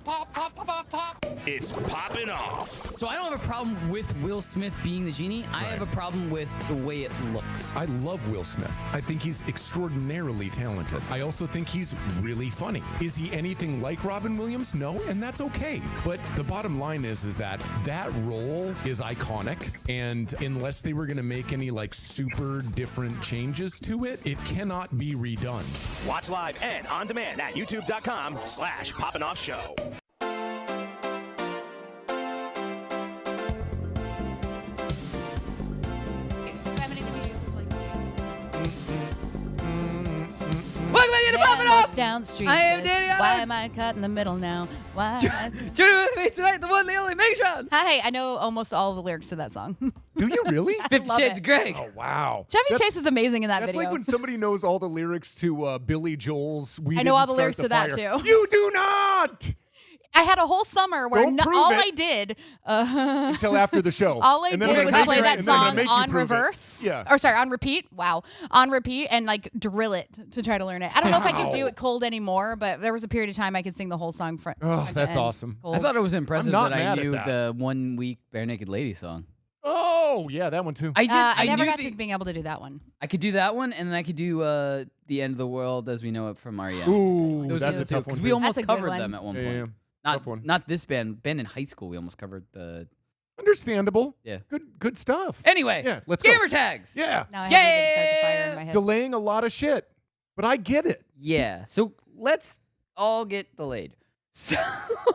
Speaker 11: Pop, pop, pop, pop, pop.
Speaker 3: It's Poppin' Off.
Speaker 11: So I don't have a problem with Will Smith being the genie. I have a problem with the way it looks.
Speaker 8: I love Will Smith. I think he's extraordinarily talented. I also think he's really funny. Is he anything like Robin Williams? No, and that's okay. But the bottom line is that role is iconic, and unless they were going to make any like super different changes to it, it cannot be redone.
Speaker 3: Watch live and on demand at youtube.com/PoppinOffShow.
Speaker 1: Welcome back into Poppin'
Speaker 5: Man
Speaker 1: Off.
Speaker 5: walks down the street.
Speaker 1: I am
Speaker 5: says,
Speaker 1: Danny
Speaker 5: Why
Speaker 1: Allen.
Speaker 5: am I caught in the middle now? Why?
Speaker 1: Joining with me tonight, the one, the only Megatron.
Speaker 5: Hi, I know almost all the lyrics to that song.
Speaker 6: Do you really?
Speaker 1: 50
Speaker 5: love
Speaker 1: Shades
Speaker 5: it.
Speaker 1: of Grey.
Speaker 6: Oh, wow.
Speaker 5: Chevy Chase is amazing in that
Speaker 6: That's
Speaker 5: video.
Speaker 6: like when somebody knows all the lyrics to Billy Joel's We
Speaker 5: I know all
Speaker 6: Didn't
Speaker 5: the lyrics
Speaker 6: Start
Speaker 5: to
Speaker 6: the
Speaker 5: that,
Speaker 6: Fire.
Speaker 5: too.
Speaker 6: You do not!
Speaker 5: I had a whole summer where
Speaker 6: Don't prove
Speaker 5: all
Speaker 6: it.
Speaker 5: I did
Speaker 6: Until after the show.
Speaker 5: all I
Speaker 6: And then
Speaker 5: did
Speaker 6: I'm
Speaker 5: was
Speaker 6: gonna
Speaker 5: play
Speaker 6: make
Speaker 5: that
Speaker 6: you- and then I'm gonna
Speaker 5: song
Speaker 6: make you
Speaker 5: on
Speaker 6: prove it.
Speaker 5: reverse.
Speaker 6: Yeah.
Speaker 5: Or sorry, on repeat. Wow. On repeat and like drill it to try to learn it. I don't know if I could do
Speaker 6: Wow.
Speaker 5: it cold anymore, but there was a period of time I could sing the whole song front.
Speaker 6: Oh,
Speaker 5: front to
Speaker 6: that's
Speaker 5: end
Speaker 6: awesome.
Speaker 5: cold.
Speaker 1: I thought it was impressive
Speaker 6: not
Speaker 1: that I
Speaker 6: mad at
Speaker 1: knew
Speaker 6: that.
Speaker 1: the 1 week Bare Naked Lady song.
Speaker 6: Oh, yeah, that one too.
Speaker 1: I did.
Speaker 5: I never
Speaker 1: knew
Speaker 5: got to being able to do that one.
Speaker 1: I could do that one, and then I could do The End of the World as we know it from REM.
Speaker 6: Ooh,
Speaker 1: Those
Speaker 6: that's
Speaker 1: are
Speaker 6: a
Speaker 1: the two,
Speaker 6: tough one
Speaker 1: 'cause
Speaker 6: too.
Speaker 1: we almost
Speaker 5: That's a good
Speaker 1: covered
Speaker 5: one.
Speaker 1: them at one
Speaker 6: Yeah,
Speaker 1: point.
Speaker 6: yeah.
Speaker 1: Not,
Speaker 6: Tough one.
Speaker 1: not this band. Ben in high school, we almost covered the.
Speaker 6: Understandable.
Speaker 1: Yeah.
Speaker 6: Good stuff.
Speaker 1: Anyway,
Speaker 6: Yeah, let's go.
Speaker 1: gamer tags.
Speaker 6: Yeah.
Speaker 5: Now I have They Didn't Start the Fire in my head.
Speaker 6: Delaying a lot of shit. But I get it.
Speaker 1: Yeah. So let's all get delayed. So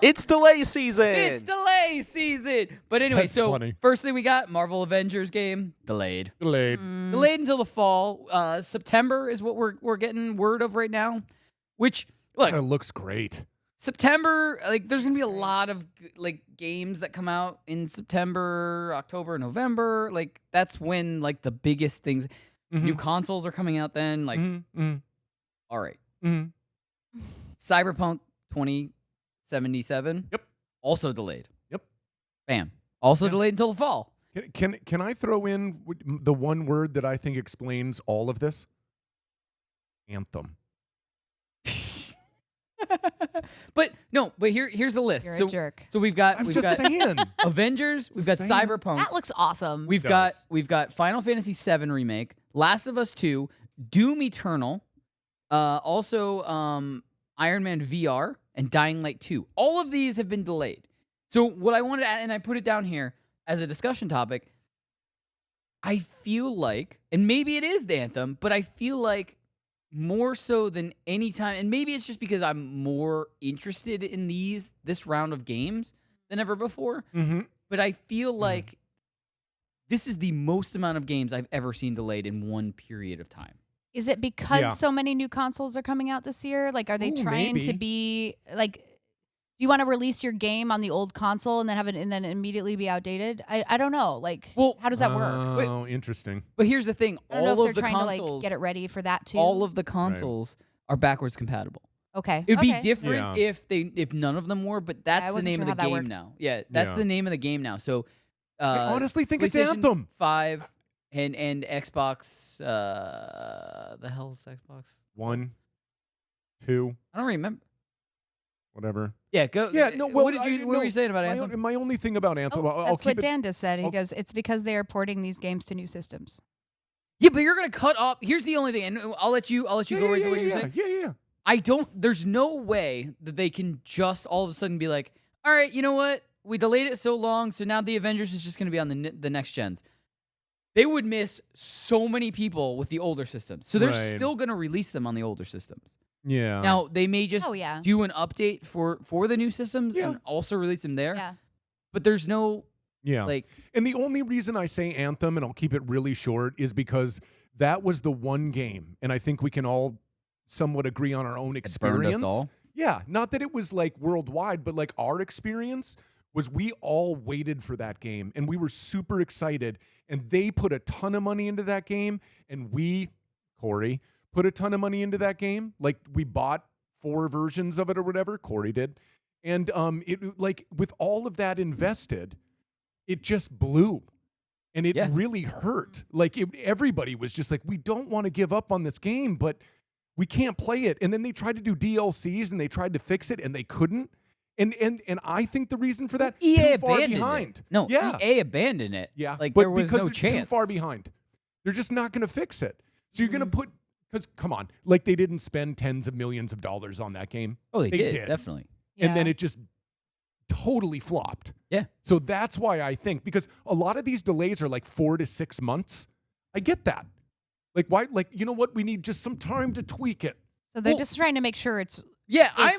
Speaker 10: It's delay season.
Speaker 1: it's delay season. But anyway,
Speaker 6: That's
Speaker 1: so
Speaker 6: funny.
Speaker 1: first thing we got Marvel Avengers game delayed.
Speaker 6: Delayed.
Speaker 1: Delayed until the fall. September is what we're getting word of right now. Which look,
Speaker 6: It looks great.
Speaker 1: September, like there's gonna be a lot of like games that come out in September, October, November. Like that's when like the biggest things. New consoles are coming out then. Like, all right. Cyberpunk 2077.
Speaker 6: Yep.
Speaker 1: Also delayed.
Speaker 6: Yep.
Speaker 1: Bam. Also delayed until the fall.
Speaker 6: Can I throw in the one word that I think explains all of this? Anthem.
Speaker 1: But no, but here's the list.
Speaker 5: You're a jerk.
Speaker 1: So we've got
Speaker 6: saying.
Speaker 1: Avengers, we've got Cyberpunk.
Speaker 5: That looks awesome.
Speaker 1: We've got Final Fantasy VII Remake, Last of Us 2, Doom Eternal, also Iron Man VR, and Dying Light 2. All of these have been delayed. So what I wanted to add, and I put it down here as a discussion topic, I feel like, and maybe it is the Anthem, but I feel like more so than any time, and maybe it's just because I'm more interested in this round of games than ever before, but I feel like this is the most amount of games I've ever seen delayed in one period of time.
Speaker 5: Is it because so many new consoles are coming out this year? Like, are they trying to be like? Do you want to release your game on the old console and then have it and then immediately be outdated? I don't know. Like, how does that work?
Speaker 6: Oh, interesting.
Speaker 1: But here's the thing:
Speaker 5: I don't know
Speaker 1: all
Speaker 5: if
Speaker 1: of
Speaker 5: they're
Speaker 1: the
Speaker 5: trying
Speaker 1: consoles,
Speaker 5: to like get it ready for that too.
Speaker 1: all of the consoles are backwards compatible.
Speaker 5: Okay,
Speaker 1: It'd be different if none of them were, but that's
Speaker 5: I
Speaker 1: the
Speaker 5: wasn't
Speaker 1: name
Speaker 5: sure
Speaker 1: of the
Speaker 5: how that
Speaker 1: game
Speaker 5: worked.
Speaker 1: now. Yeah, that's the name of the game now. So,
Speaker 6: I honestly think it's
Speaker 1: PlayStation
Speaker 6: Anthem.
Speaker 1: 5 and Xbox. The hell's Xbox?
Speaker 6: 1, 2.
Speaker 1: I don't remember.
Speaker 6: Whatever.
Speaker 1: Yeah, go.
Speaker 6: Yeah, no. Well,
Speaker 1: what were you saying about
Speaker 6: my
Speaker 1: Anthem?
Speaker 6: my only thing about Anthem. I'll
Speaker 5: That's
Speaker 6: keep
Speaker 5: what
Speaker 6: it.
Speaker 5: Dan just said. He goes, "It's because they are porting these games to new systems."
Speaker 1: Yeah, but you're gonna cut off. Here's the only thing, and I'll let you go right to what you're saying.
Speaker 6: Yeah.
Speaker 1: I don't. There's no way that they can just all of a sudden be like, all right, you know what? We delayed it so long, so now the Avengers is just gonna be on the next gens. They would miss so many people with the older systems, so they're still gonna release them on the older systems.
Speaker 6: Yeah.
Speaker 1: Now they may just
Speaker 5: yeah.
Speaker 1: do an update for the new systems and also release them there.
Speaker 5: Yeah.
Speaker 1: But there's no like.
Speaker 6: And the only reason I say Anthem, and I'll keep it really short, is because that was the one game, and I think we can all somewhat agree on our own experience.
Speaker 1: Burned us all.
Speaker 6: Yeah, not that it was like worldwide, but like our experience was we all waited for that game, and we were super excited, and they put a ton of money into that game, and we, Corey, put a ton of money into that game. Like we bought 4 versions of it or whatever. Corey did. And it like with all of that invested, it just blew. And it really hurt. Like everybody was just like, we don't want to give up on this game, but we can't play it. And then they tried to do DLCs and they tried to fix it and they couldn't. And I think the reason for that,
Speaker 1: EA
Speaker 6: too far
Speaker 1: abandoned
Speaker 6: behind.
Speaker 1: it. No, EA abandoned it.
Speaker 6: Yeah,
Speaker 1: like
Speaker 6: but
Speaker 1: there was
Speaker 6: because
Speaker 1: no
Speaker 6: they're
Speaker 1: chance.
Speaker 6: too far behind. They're just not going to fix it. So you're going to put, because come on, like they didn't spend tens of millions of dollars on that game.
Speaker 1: Oh, they did, definitely.
Speaker 6: And then it just totally flopped.
Speaker 1: Yeah.
Speaker 6: So that's why I think, because a lot of these delays are like 4 to 6 months. I get that. Like why? Like, you know what? We need just some time to tweak it.
Speaker 5: So they're just trying to make sure it's
Speaker 1: I'm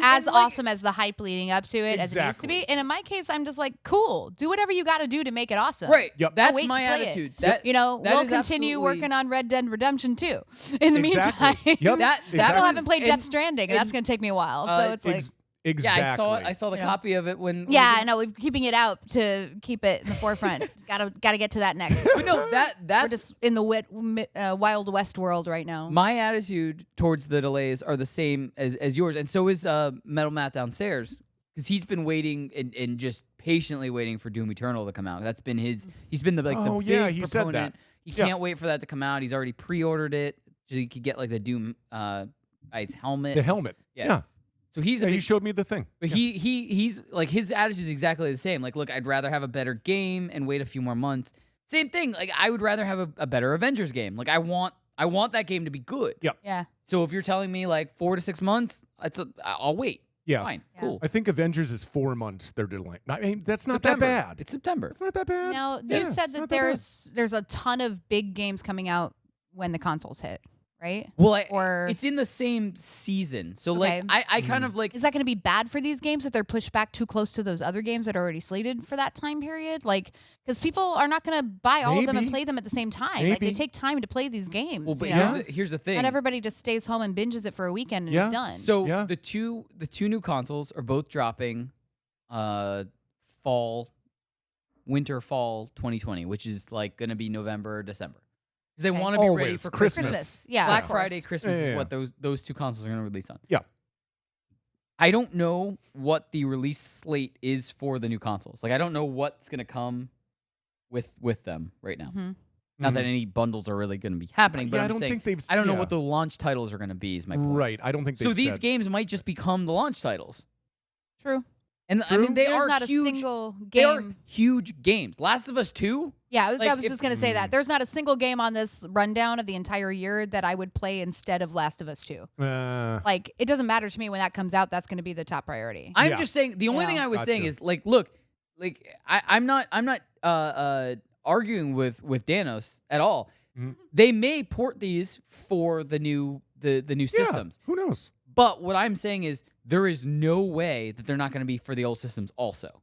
Speaker 5: as awesome as the hype leading up to it as it needs to be. And in my case, I'm just like, cool. Do whatever you got to do to make it awesome.
Speaker 1: Right.
Speaker 6: Yep.
Speaker 1: That's
Speaker 5: I'll wait
Speaker 1: my
Speaker 5: to play
Speaker 1: attitude.
Speaker 5: It.
Speaker 1: That
Speaker 5: we'll
Speaker 1: is
Speaker 5: continue
Speaker 1: absolutely-
Speaker 5: working on Red Dead Redemption 2. In the meantime,
Speaker 6: Yep.
Speaker 1: That
Speaker 5: I still
Speaker 1: was-
Speaker 5: haven't played
Speaker 1: and-
Speaker 5: Death Stranding, and that's going to take me a while. So it's like.
Speaker 6: Exactly.
Speaker 1: Yeah, I saw the copy of it when.
Speaker 5: Yeah, I know. We're keeping it out to keep it in the forefront. Gotta get to that next.
Speaker 1: But no, that's
Speaker 5: We're just in the Wild West world right now.
Speaker 1: my attitude towards the delays are the same as yours, and so is Metal Matt downstairs because he's been waiting and just patiently waiting for Doom Eternal to come out. That's been his. He's been the big
Speaker 6: he said
Speaker 1: proponent.
Speaker 6: that.
Speaker 1: He can't wait for that to come out. He's already pre-ordered it so he could get like the Doom its helmet.
Speaker 6: The helmet. Yeah.
Speaker 1: So he's
Speaker 6: he showed me the thing.
Speaker 1: But he's like his attitude is exactly the same. Like, look, I'd rather have a better game and wait a few more months. Same thing. Like, I would rather have a better Avengers game. Like, I want that game to be good.
Speaker 6: Yep.
Speaker 5: Yeah.
Speaker 1: So if you're telling me like 4 to 6 months, I'll wait.
Speaker 6: Yeah.
Speaker 1: Fine. Cool.
Speaker 6: I think Avengers is 4 months they're delaying. I mean, that's not
Speaker 1: September.
Speaker 6: that bad.
Speaker 1: It's September.
Speaker 6: It's not that bad.
Speaker 5: Now
Speaker 6: Yeah,
Speaker 5: you said
Speaker 6: it's
Speaker 5: that
Speaker 6: not that bad.
Speaker 5: there's a ton of big games coming out when the consoles hit, right?
Speaker 1: Well,
Speaker 5: Or
Speaker 1: it's in the same season. So
Speaker 5: Okay.
Speaker 1: like I kind of like
Speaker 5: is that going to be bad for these games if they're pushed back too close to those other games that are already slated for that time period? Like, because people are not going to buy all of them and
Speaker 6: Maybe.
Speaker 5: play them at the same time. Like, they
Speaker 6: Maybe.
Speaker 5: take time to play these games.
Speaker 1: well, but
Speaker 5: you know?
Speaker 1: here's the thing.
Speaker 5: Not everybody just stays home and binges it for a weekend and
Speaker 6: Yeah.
Speaker 5: it's done.
Speaker 1: So
Speaker 6: Yeah.
Speaker 1: the two new consoles are both dropping winter fall 2020, which is like going to be November or December. Because they
Speaker 5: Okay.
Speaker 1: want to be ready
Speaker 6: Always.
Speaker 1: for
Speaker 6: Christmas.
Speaker 5: Yeah,
Speaker 1: Black
Speaker 5: of course.
Speaker 1: Friday, Christmas
Speaker 6: Yeah, yeah,
Speaker 1: is what those two consoles are going to release on.
Speaker 6: Yeah.
Speaker 1: I don't know what the release slate is for the new consoles. Like I don't know what's going to come with them right now.
Speaker 5: Mhm.
Speaker 1: Not that any bundles are really going to be happening, but
Speaker 6: Yeah,
Speaker 1: I'm
Speaker 6: I don't
Speaker 1: saying
Speaker 6: think they've-
Speaker 1: I don't know
Speaker 6: yeah.
Speaker 1: what the launch titles are going to be. Is my point.
Speaker 6: Right. I don't think
Speaker 1: So
Speaker 6: they've
Speaker 1: these
Speaker 6: said.
Speaker 1: games might just become the launch titles.
Speaker 5: True.
Speaker 1: And I mean, they
Speaker 5: There's
Speaker 1: are
Speaker 5: not
Speaker 1: huge.
Speaker 5: a single
Speaker 1: They are
Speaker 5: game.
Speaker 1: huge games. Last of Us 2.
Speaker 5: Yeah,
Speaker 1: Like,
Speaker 5: I was
Speaker 1: if-
Speaker 5: just gonna say that. There's not a single game on this rundown of the entire year that I would play instead of Last of Us 2. Like, it doesn't matter to me when that comes out. That's going to be the top priority.
Speaker 1: I'm just saying. The only thing I was saying is like, look, like I'm not arguing with Danos at all. They may port these for the new systems.
Speaker 6: Who knows?
Speaker 1: But what I'm saying is there is no way that they're not going to be for the old systems also.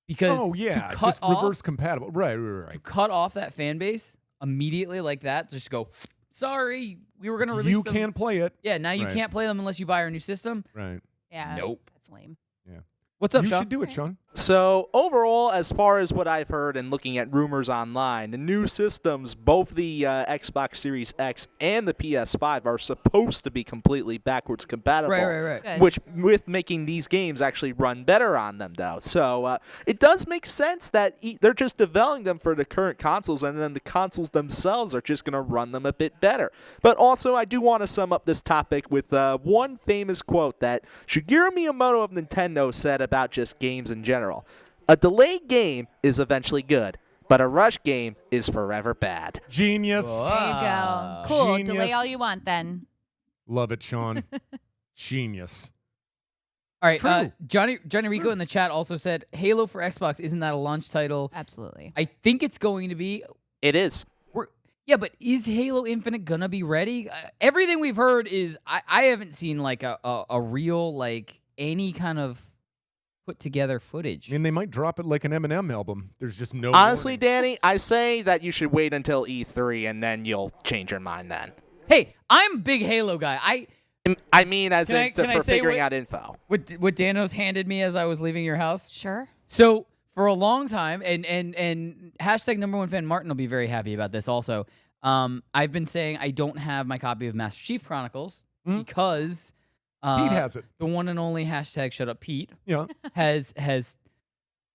Speaker 1: Because to cut
Speaker 6: just
Speaker 1: off,
Speaker 6: reverse compatible. Right.
Speaker 1: to cut off that fan base immediately like that, just go, sorry, we were going to release
Speaker 6: You
Speaker 1: them.
Speaker 6: can't play it.
Speaker 1: Yeah, now you
Speaker 6: Right.
Speaker 1: can't play them unless you buy our new system.
Speaker 6: Right.
Speaker 5: Yeah.
Speaker 1: Nope.
Speaker 5: That's lame.
Speaker 6: Yeah.
Speaker 1: What's up,
Speaker 6: You
Speaker 1: Sean?
Speaker 6: should do it, Sean.
Speaker 10: So overall, as far as what I've heard and looking at rumors online, the new systems, both the Xbox Series X and the PS5, are supposed to be completely backwards compatible.
Speaker 1: Right.
Speaker 5: Good.
Speaker 10: Which, with making these games actually run better on them, though. So it does make sense that they're just developing them for the current consoles, and then the consoles themselves are just going to run them a bit better. But also, I do want to sum up this topic with one famous quote that Shigeru Miyamoto of Nintendo said about just games in general. A delayed game is eventually good, but a rush game is forever bad.
Speaker 6: Genius.
Speaker 5: There you go. Cool.
Speaker 6: Genius.
Speaker 5: Delay all you want then.
Speaker 6: Love it, Sean. Genius.
Speaker 1: All
Speaker 6: It's
Speaker 1: right,
Speaker 6: true.
Speaker 1: Johnny Rico in the chat also said Halo for Xbox, isn't that a launch title?
Speaker 5: Absolutely.
Speaker 1: I think it's going to be.
Speaker 10: It is.
Speaker 1: Yeah, but is Halo Infinite gonna be ready? Everything we've heard is I haven't seen like a real like any kind of put together footage.
Speaker 6: I mean, they might drop it like an Eminem album. There's just no.
Speaker 10: Honestly,
Speaker 6: warning.
Speaker 10: Danny, I say that you should wait until E3 and then you'll change your mind then.
Speaker 1: Hey, I'm a big Halo guy.
Speaker 10: I mean, as
Speaker 1: Can I-
Speaker 10: in
Speaker 1: can I
Speaker 10: for
Speaker 1: say
Speaker 10: figuring
Speaker 1: what-
Speaker 10: out info.
Speaker 1: What Danos handed me as I was leaving your house.
Speaker 5: Sure.
Speaker 1: So for a long time, and hashtag #1fan Martin will be very happy about this also. I've been saying I don't have my copy of Master Chief Chronicles because
Speaker 6: Pete has it.
Speaker 1: The one and only hashtag Shut Up Pete.
Speaker 6: Yeah.
Speaker 1: has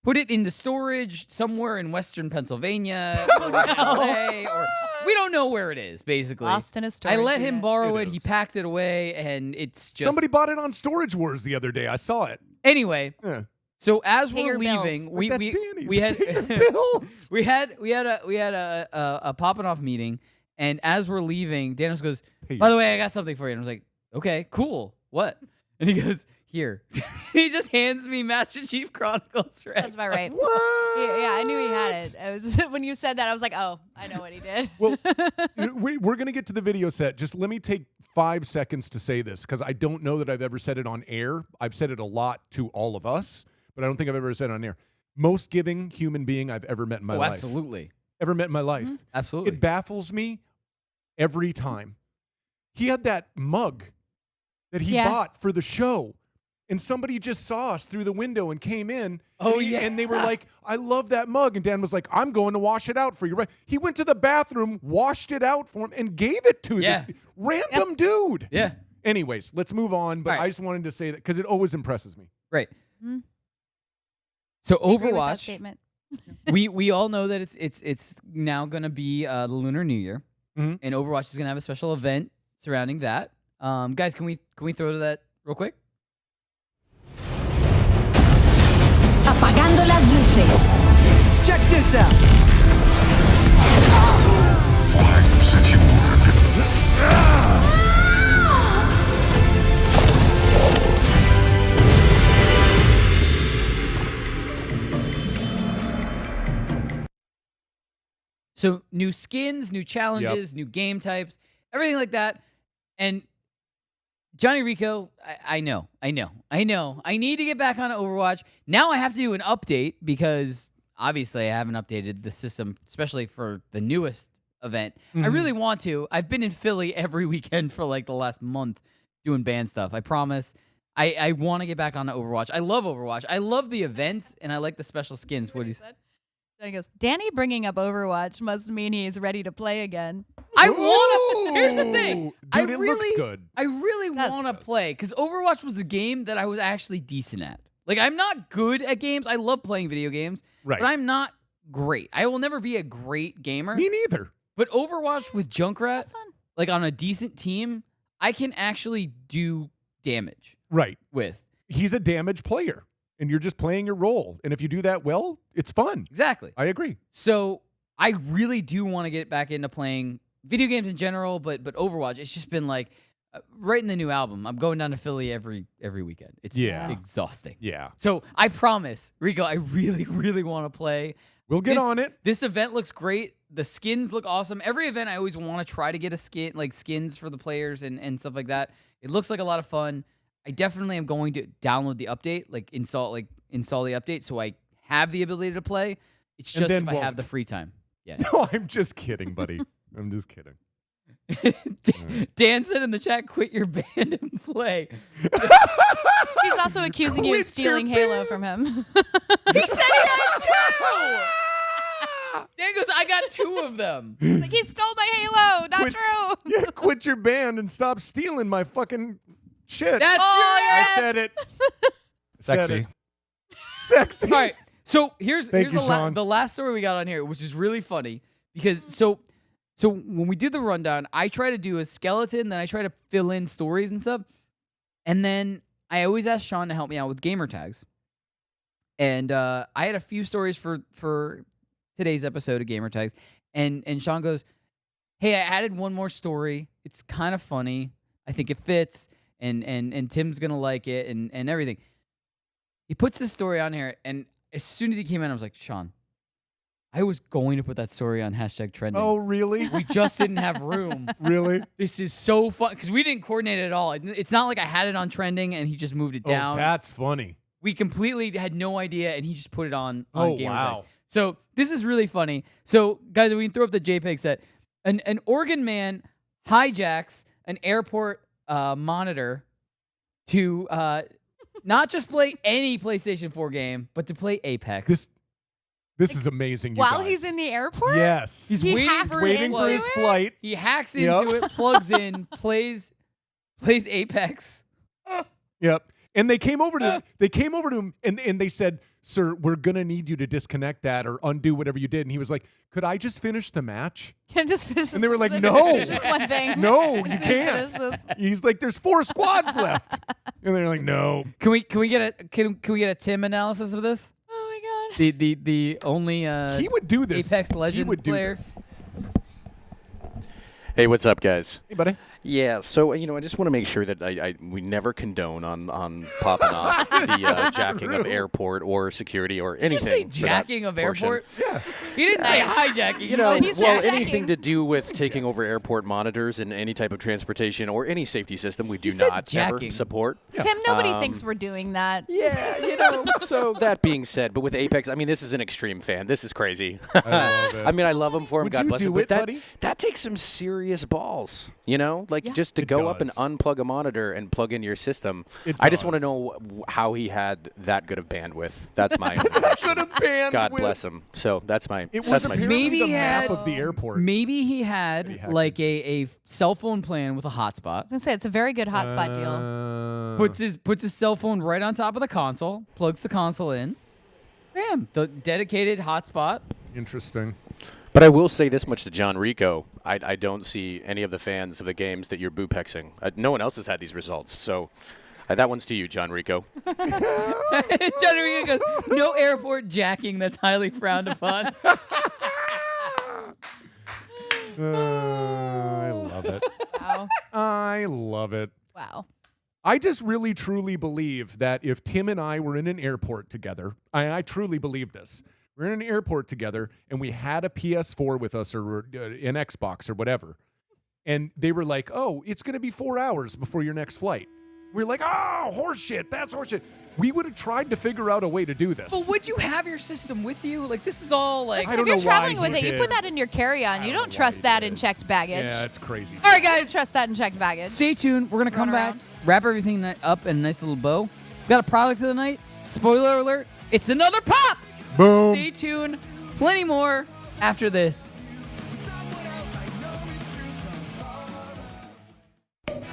Speaker 1: put it into storage somewhere in Western Pennsylvania or in LA, or we don't know where it is. Basically,
Speaker 5: Lost in a storage
Speaker 1: I let him
Speaker 5: unit.
Speaker 1: borrow
Speaker 6: It
Speaker 1: it. He
Speaker 6: is.
Speaker 1: packed it away, and it's just
Speaker 6: Somebody bought it on Storage Wars the other day. I saw it.
Speaker 1: Anyway.
Speaker 6: Yeah.
Speaker 1: So as
Speaker 5: Pay
Speaker 1: we're
Speaker 5: your bills.
Speaker 1: leaving,
Speaker 6: Like,
Speaker 1: we
Speaker 6: that's
Speaker 1: we
Speaker 6: Danny's.
Speaker 1: we had
Speaker 6: Pay your bills.
Speaker 1: we had a Poppin Off meeting, and as we're leaving, Danos goes,
Speaker 6: Pay
Speaker 1: "By
Speaker 6: your-
Speaker 1: the way, I got something for you." And I was like, "Okay, cool. What?" And he goes, "Here." He just hands me Master Chief Chronicles for
Speaker 5: That's about
Speaker 1: Xbox.
Speaker 5: right. Yeah, I knew he had it. I was when you said that, I was like, oh, I know what he did.
Speaker 6: Well, we're going to get to the video set. Just let me take 5 seconds to say this because I don't know that I've ever said it on air. I've said it a lot to all of us, but I don't think I've ever said it on air. Most giving human being I've ever met in my life.
Speaker 1: Absolutely.
Speaker 6: Ever met in my life.
Speaker 1: Absolutely.
Speaker 6: It baffles me every time. He had that mug that he bought for the show. And somebody just saw us through the window and came in.
Speaker 1: Oh,
Speaker 6: and
Speaker 1: yeah.
Speaker 6: And they were like, I love that mug. And Dan was like, I'm going to wash it out for you. Right? He went to the bathroom, washed it out for him, and gave it to this random dude.
Speaker 1: Yeah.
Speaker 6: Anyways, let's move on. But
Speaker 1: All right.
Speaker 6: I just wanted to say that because it always impresses me.
Speaker 1: Right.
Speaker 5: Mhm.
Speaker 1: So
Speaker 5: I agree with that
Speaker 1: Overwatch,
Speaker 5: statement.
Speaker 1: we all know that it's now going to be the Lunar New Year,
Speaker 6: Mhm.
Speaker 1: and Overwatch is going to have a special event surrounding that. Guys, can we throw to that real quick?
Speaker 13: Apagando las luces.
Speaker 14: Check this out.
Speaker 1: So new skins, new challenges, new game types, everything like that. And Johnny Rico, I know. I need to get back on Overwatch. Now I have to do an update because obviously I haven't updated the system, especially for the newest event. I really want to. I've been in Philly every weekend for like the last month doing band stuff. I promise. I want to get back on Overwatch. I love Overwatch. I love the events and I like the special skins. What do you say?
Speaker 5: Johnny goes, Danny bringing up Overwatch must mean he's ready to play again.
Speaker 1: I want to. Here's the thing.
Speaker 6: Dude, it looks good.
Speaker 1: I really want to play because Overwatch was a game that I was actually decent at. Like, I'm not good at games. I love playing video games,
Speaker 6: Right.
Speaker 1: but I'm not great. I will never be a great gamer.
Speaker 6: Me neither.
Speaker 1: But Overwatch with Junkrat, like on a decent team, I can actually do damage.
Speaker 6: Right.
Speaker 1: With.
Speaker 6: He's a damage player, and you're just playing your role. And if you do that well, it's fun.
Speaker 1: Exactly.
Speaker 6: I agree.
Speaker 1: So I really do want to get back into playing video games in general, but Overwatch, it's just been like writing the new album. I'm going down to Philly every weekend. It's exhausting.
Speaker 6: Yeah.
Speaker 1: So I promise, Rico, I really, really want to play.
Speaker 6: We'll get on it.
Speaker 1: This event looks great. The skins look awesome. Every event I always want to try to get a skin, like skins for the players and stuff like that. It looks like a lot of fun. I definitely am going to download the update, install the update so I have the ability to play. It's just if I have the free time. Yeah.
Speaker 6: No, I'm just kidding, buddy. I'm just kidding.
Speaker 1: Dan said in the chat, quit your band and play.
Speaker 5: He's also accusing you of stealing Halo from him.
Speaker 1: He said he had two! Dan goes, I got two of them.
Speaker 5: Like, he stole my Halo. Not true.
Speaker 6: Yeah, quit your band and stop stealing my fucking shit.
Speaker 1: That's
Speaker 6: I said it.
Speaker 8: Sexy.
Speaker 6: Sexy.
Speaker 1: All right. So here's
Speaker 6: Thank you, Sean.
Speaker 1: the last story we got on here, which is really funny because so when we do the rundown, I try to do a skeleton, then I try to fill in stories and stuff, and then I always ask Sean to help me out with gamer tags. And I had a few stories for today's episode of gamer tags, and Sean goes, "Hey, I added one more story. It's kind of funny. I think it fits, and Tim's gonna like it, and everything." He puts this story on here, and as soon as he came in, I was like, Sean, I was going to put that story on #trending.
Speaker 6: Oh, really?
Speaker 1: We just didn't have room.
Speaker 6: Really?
Speaker 1: This is so fun because we didn't coordinate it at all. It's not like I had it on trending and he just moved it down.
Speaker 6: Oh, that's funny.
Speaker 1: We completely had no idea, and he just put it on
Speaker 6: Oh,
Speaker 1: gamer
Speaker 6: wow.
Speaker 1: tag. So this is really funny. So guys, we can throw up the JPEG set. An Oregon man hijacks an airport monitor to not just play any PlayStation 4 game, but to play Apex.
Speaker 6: This is amazing. You
Speaker 5: While
Speaker 6: guys.
Speaker 5: he's in the airport?
Speaker 6: Yes.
Speaker 1: He's
Speaker 5: He
Speaker 1: waiting
Speaker 5: hacks
Speaker 1: for
Speaker 6: waiting for his flight.
Speaker 1: He hacks into it, plugs in, plays Apex.
Speaker 6: Yep. And they came over to him and they said, "Sir, we're gonna need you to disconnect that or undo whatever you did." And he was like, "Could I just finish the match?"
Speaker 5: Can I just finish
Speaker 6: And they were like,
Speaker 5: this-
Speaker 6: "No,
Speaker 5: finish this one thing.
Speaker 6: no, you
Speaker 5: Finish
Speaker 6: can't."
Speaker 5: this.
Speaker 6: He's like, "There's 4 squads left," and they're like, "No."
Speaker 1: Can we get a Tim analysis of this?
Speaker 5: Oh my god.
Speaker 1: The only
Speaker 6: He would do this.
Speaker 1: Apex Legend
Speaker 6: He would do
Speaker 1: player.
Speaker 6: this.
Speaker 15: Hey, what's up, guys?
Speaker 6: Hey, buddy.
Speaker 15: Yeah, so I just want to make sure that we never condone on popping off the jacking of airport or security or
Speaker 1: Did you say
Speaker 15: anything. for that
Speaker 1: jacking of
Speaker 15: portion.
Speaker 1: airport? Yeah. He didn't say hijacking.
Speaker 15: You know,
Speaker 5: He's
Speaker 15: well,
Speaker 5: jacking.
Speaker 15: anything to do with taking over airport monitors and any type of transportation or any safety system, we do
Speaker 1: said
Speaker 15: not ever
Speaker 1: jacking.
Speaker 15: support.
Speaker 5: Tim, nobody thinks we're doing that.
Speaker 15: Yeah, so that being said, but with Apex, I mean, this is an extreme fan. This is crazy.
Speaker 6: I love it.
Speaker 15: I mean, I love him for him.
Speaker 6: Would
Speaker 15: God
Speaker 6: you
Speaker 15: bless
Speaker 6: do
Speaker 15: him. But
Speaker 6: it, buddy?
Speaker 15: that takes some serious balls, like just to
Speaker 6: It
Speaker 15: go up and
Speaker 6: does.
Speaker 15: unplug a monitor and plug in your system.
Speaker 6: It
Speaker 15: I just want to
Speaker 6: does.
Speaker 15: know how he had that good of bandwidth. That's my
Speaker 6: That good of bandwidth.
Speaker 15: God bless him. So that's my.
Speaker 6: It was
Speaker 15: that's my
Speaker 6: apparently
Speaker 1: Maybe
Speaker 6: the
Speaker 1: he
Speaker 6: map
Speaker 1: had-
Speaker 6: of the airport.
Speaker 1: Maybe he had like a cell phone plan with a hotspot.
Speaker 5: I was gonna say it's a very good hotspot deal.
Speaker 1: Puts his cell phone right on top of the console, plugs the console in. Bam, the dedicated hotspot.
Speaker 6: Interesting.
Speaker 15: But I will say this much to John Rico. I don't see any of the fans of the games that you're boopexing. No one else has had these results. So that one's to you, John Rico.
Speaker 1: John Rico goes, no airport jacking that's highly frowned upon.
Speaker 6: I love it.
Speaker 5: Wow.
Speaker 6: I love it.
Speaker 5: Wow.
Speaker 6: I just really, truly believe that if Tim and I were in an airport together, I truly believe this. We're in an airport together, and we had a PS4 with us or an Xbox or whatever, and they were like, "Oh, it's going to be 4 hours before your next flight." We're like, "Oh, horseshit! That's horseshit." We would have tried to figure out a way to do this.
Speaker 1: But would you have your system with you? Like, this is all like...
Speaker 6: I
Speaker 5: If
Speaker 6: don't
Speaker 5: you're
Speaker 6: know
Speaker 5: traveling
Speaker 6: why
Speaker 5: with
Speaker 6: he
Speaker 5: it, you
Speaker 6: did.
Speaker 5: put that in your carry-on. You don't trust that in checked baggage.
Speaker 6: Yeah, it's crazy.
Speaker 1: All right, guys.
Speaker 5: Trust that in checked baggage.
Speaker 1: Stay tuned. We're going to come
Speaker 5: Run
Speaker 1: back,
Speaker 5: around.
Speaker 1: wrap everything up in a nice little bow. We got a product of the night. Spoiler alert. It's another pop.
Speaker 6: Boom.
Speaker 1: Stay tuned. Plenty more after this.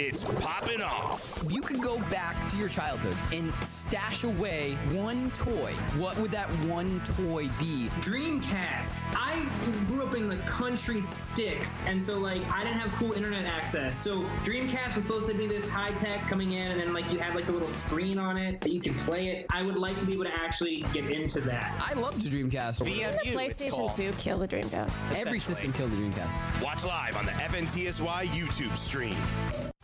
Speaker 3: It's Poppin' Off.
Speaker 11: If you could go back to your childhood and stash away one toy, what would that one toy be?
Speaker 9: Dreamcast. I grew up in the country sticks, and so like I didn't have cool internet access. So Dreamcast was supposed to be this high tech coming in, and then like you had like the little screen on it that you could play it. I would like to be able to actually get into that.
Speaker 11: I loved the Dreamcast.
Speaker 7: The PlayStation 2 kill the Dreamcast.
Speaker 11: Every system killed the Dreamcast.
Speaker 3: Watch live on the FNTSY YouTube stream.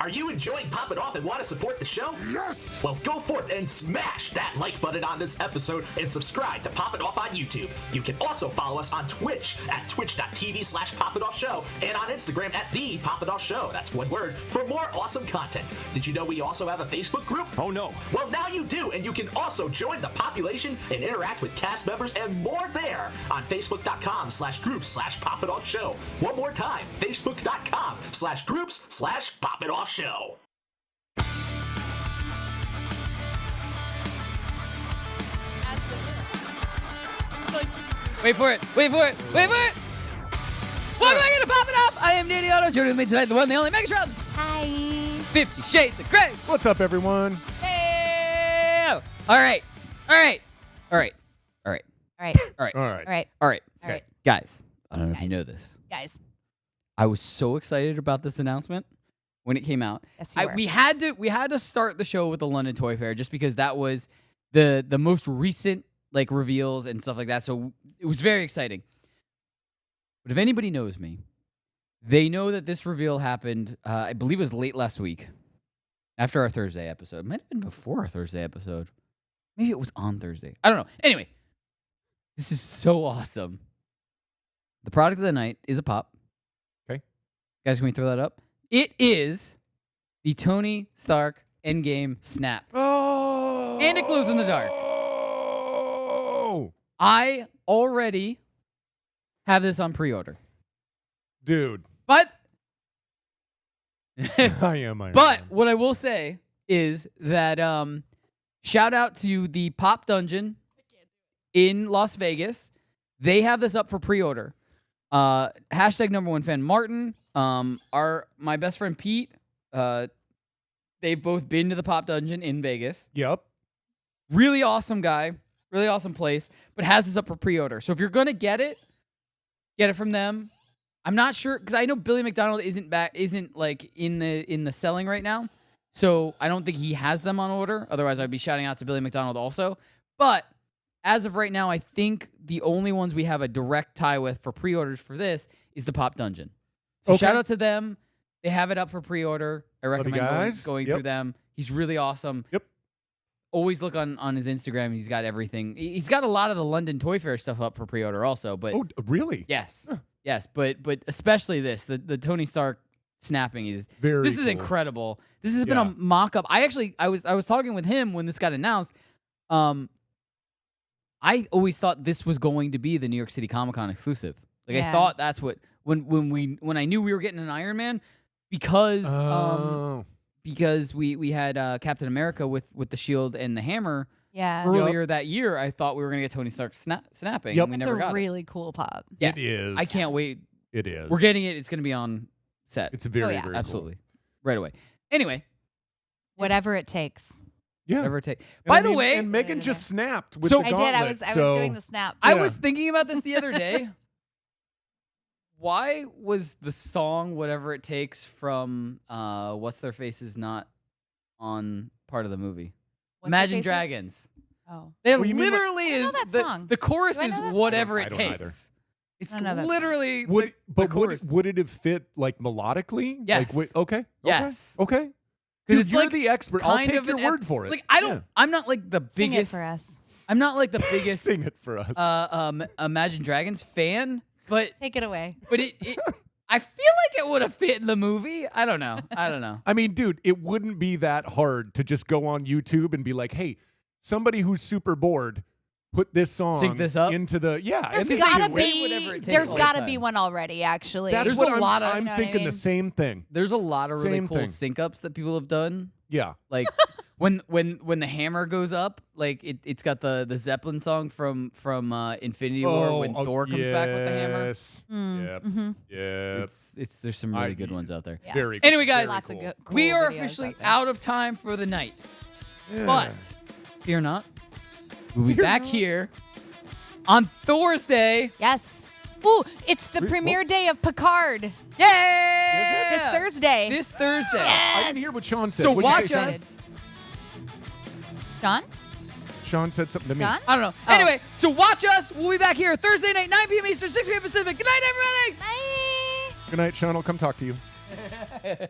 Speaker 16: Are you enjoying Poppin' Off and want to support the show? Yes! Well, go forth and smash that like button on this episode and subscribe to Poppin' Off on YouTube. You can also follow us on Twitch at twitch.tv/PoppinOffShow and on Instagram at the Poppin' Off Show. That's one word for more awesome content. Did you know we also have a Facebook group?
Speaker 2: Oh no.
Speaker 16: Well, now you do, and you can also join the population and interact with cast members and more there on Facebook.com/groups/PoppinOffShow. One more time, Facebook.com/groups/PoppinOffShow.
Speaker 1: Wait for it. Wait for it. Wait for it. Welcome back to Poppin' Off. I am Danny Otto. Joining me tonight, the one, the only Megs.
Speaker 5: Hi.
Speaker 1: 50 Shades of Grey.
Speaker 6: What's up, everyone?
Speaker 1: Hey. All right. All right. All right. All right.
Speaker 5: All right.
Speaker 1: All right.
Speaker 6: All right.
Speaker 5: All right.
Speaker 1: All right.
Speaker 5: All right.
Speaker 1: Guys, I don't know if you know this.
Speaker 5: Guys.
Speaker 1: I was so excited about this announcement when it came out.
Speaker 5: Yes, you were.
Speaker 1: We had to start the show with the London Toy Fair just because that was the most recent like reveals and stuff like that. So it was very exciting. But if anybody knows me, they know that this reveal happened, I believe it was late last week after our Thursday episode. It might have been before our Thursday episode. Maybe it was on Thursday. I don't know. Anyway, this is so awesome. The product of the night is a pop.
Speaker 6: Okay.
Speaker 1: Guys, can we throw that up? It is the Tony Stark Endgame Snap.
Speaker 6: Oh!
Speaker 1: And it glows in the dark.
Speaker 6: Oh!
Speaker 1: I already have this on pre-order.
Speaker 6: Dude.
Speaker 1: But
Speaker 6: I am.
Speaker 1: But what I will say is that shout out to the Pop Dungeon in Las Vegas. They have this up for pre-order. Hashtag #1 fan Martin, my best friend Pete, they've both been to the Pop Dungeon in Vegas.
Speaker 6: Yep.
Speaker 1: Really awesome guy, really awesome place, but has this up for pre-order. So if you're gonna get it from them. I'm not sure because I know Billy McDonald isn't like in the selling right now. So I don't think he has them on order. Otherwise, I'd be shouting out to Billy McDonald also. But as of right now, I think the only ones we have a direct tie with for pre-orders for this is the Pop Dungeon. So shout out to them. They have it up for pre-order. I recommend going through them. He's really awesome.
Speaker 6: Yep.
Speaker 1: Always look on his Instagram. He's got everything. He's got a lot of the London Toy Fair stuff up for pre-order also. But
Speaker 6: oh, really?
Speaker 1: Yes. Huh. Yes, but especially this, the Tony Stark snapping is
Speaker 6: very
Speaker 1: this is
Speaker 6: cool.
Speaker 1: incredible. This has been a mock-up. I was talking with him when this got announced. I always thought this was going to be the New York City Comic-Con exclusive. Like I thought that's what when I knew we were getting an Iron Man because we had Captain America with the shield and the hammer.
Speaker 5: Yeah.
Speaker 1: Earlier that year, I thought we were going to get Tony Stark snapping.
Speaker 6: Yep.
Speaker 1: And we
Speaker 5: It's
Speaker 1: never
Speaker 5: a
Speaker 1: got
Speaker 5: really cool pop.
Speaker 1: Yeah.
Speaker 6: It is.
Speaker 1: I can't wait.
Speaker 6: It is.
Speaker 1: We're getting it. It's going to be on set.
Speaker 6: It's very, very
Speaker 1: absolutely
Speaker 6: cool.
Speaker 1: Right away. Anyway,
Speaker 5: whatever it takes.
Speaker 6: Yeah.
Speaker 1: Whatever it takes.
Speaker 6: And
Speaker 1: By the way,
Speaker 6: and Megan just snapped with
Speaker 1: So-
Speaker 6: the
Speaker 5: I
Speaker 6: gauntlet.
Speaker 5: did. I was doing the snap.
Speaker 1: I was thinking about this the other day. Why was the song "Whatever It Takes" from What's Their Faces not on part of the movie?
Speaker 5: What's Their
Speaker 1: Imagine
Speaker 5: Faces?
Speaker 1: Dragons.
Speaker 5: Oh.
Speaker 1: They
Speaker 6: Well, you mean
Speaker 1: literally
Speaker 5: I don't know
Speaker 1: is
Speaker 5: that
Speaker 1: the,
Speaker 5: song.
Speaker 1: the chorus
Speaker 5: Do I
Speaker 1: is
Speaker 5: know that song?
Speaker 1: whatever
Speaker 6: I
Speaker 1: it
Speaker 6: don't
Speaker 1: takes.
Speaker 6: either.
Speaker 1: It's
Speaker 5: I don't know that
Speaker 1: literally
Speaker 6: But
Speaker 1: chorus.
Speaker 6: would it have fit like melodically?
Speaker 1: Yes.
Speaker 6: Like, okay.
Speaker 1: Yes.
Speaker 6: Okay.
Speaker 1: Because
Speaker 6: Dude,
Speaker 1: it's
Speaker 6: you're
Speaker 1: like
Speaker 6: the expert. I'll
Speaker 1: kind
Speaker 6: take
Speaker 1: of
Speaker 6: your
Speaker 1: an
Speaker 6: word for it.
Speaker 1: Like I don't. I'm not like the
Speaker 5: Sing
Speaker 1: biggest.
Speaker 5: it for us.
Speaker 1: I'm not like the biggest.
Speaker 6: Sing it for us.
Speaker 1: Imagine Dragons fan, but
Speaker 5: Take it away.
Speaker 1: but it I feel like it would have fit in the movie. I don't know.
Speaker 6: I mean, dude, it wouldn't be that hard to just go on YouTube and be like, hey, somebody who's super bored, put this song
Speaker 1: Sync this up?
Speaker 6: into the
Speaker 5: There's
Speaker 6: and
Speaker 5: gotta
Speaker 6: do it.
Speaker 5: be.
Speaker 1: whatever it takes
Speaker 5: There's
Speaker 1: all the
Speaker 5: gotta
Speaker 1: time.
Speaker 5: be one already. Actually,
Speaker 6: That's
Speaker 1: There's
Speaker 6: what
Speaker 1: a
Speaker 6: I'm,
Speaker 1: lot of-
Speaker 6: I'm
Speaker 5: You know what I
Speaker 6: thinking
Speaker 5: mean?
Speaker 6: the same thing.
Speaker 1: There's a lot of really
Speaker 6: Same
Speaker 1: cool
Speaker 6: thing.
Speaker 1: sync ups that people have done.
Speaker 6: Yeah.
Speaker 1: Like when the hammer goes up, like it's got the Zeppelin song from Infinity War when Thor comes back with the hammer.
Speaker 6: Yep. Yep.
Speaker 1: It's there's some really good ones out there.
Speaker 5: Yeah.
Speaker 6: Very
Speaker 1: Anyway, guys,
Speaker 5: Lots of good,
Speaker 1: we
Speaker 5: cool
Speaker 1: are
Speaker 5: videos
Speaker 1: officially
Speaker 5: out there.
Speaker 1: out of time for the night. But fear not, we'll be back here on Thursday.
Speaker 5: Yes. Ooh, it's the premiere day of Picard.
Speaker 1: Yay!
Speaker 5: This Thursday.
Speaker 1: This Thursday.
Speaker 6: I didn't hear what Sean said.
Speaker 1: So
Speaker 6: What'd you
Speaker 1: watch
Speaker 6: say, Sean?
Speaker 1: us.
Speaker 5: John?
Speaker 6: Sean said something to me.
Speaker 5: John?
Speaker 1: I don't know.
Speaker 5: Oh.
Speaker 1: Anyway, so watch us. We'll be back here Thursday night, 9 p.m. Eastern, 6 p.m. Pacific. Good night, everybody.
Speaker 5: Bye.
Speaker 6: Good night, Sean. I'll come talk to you.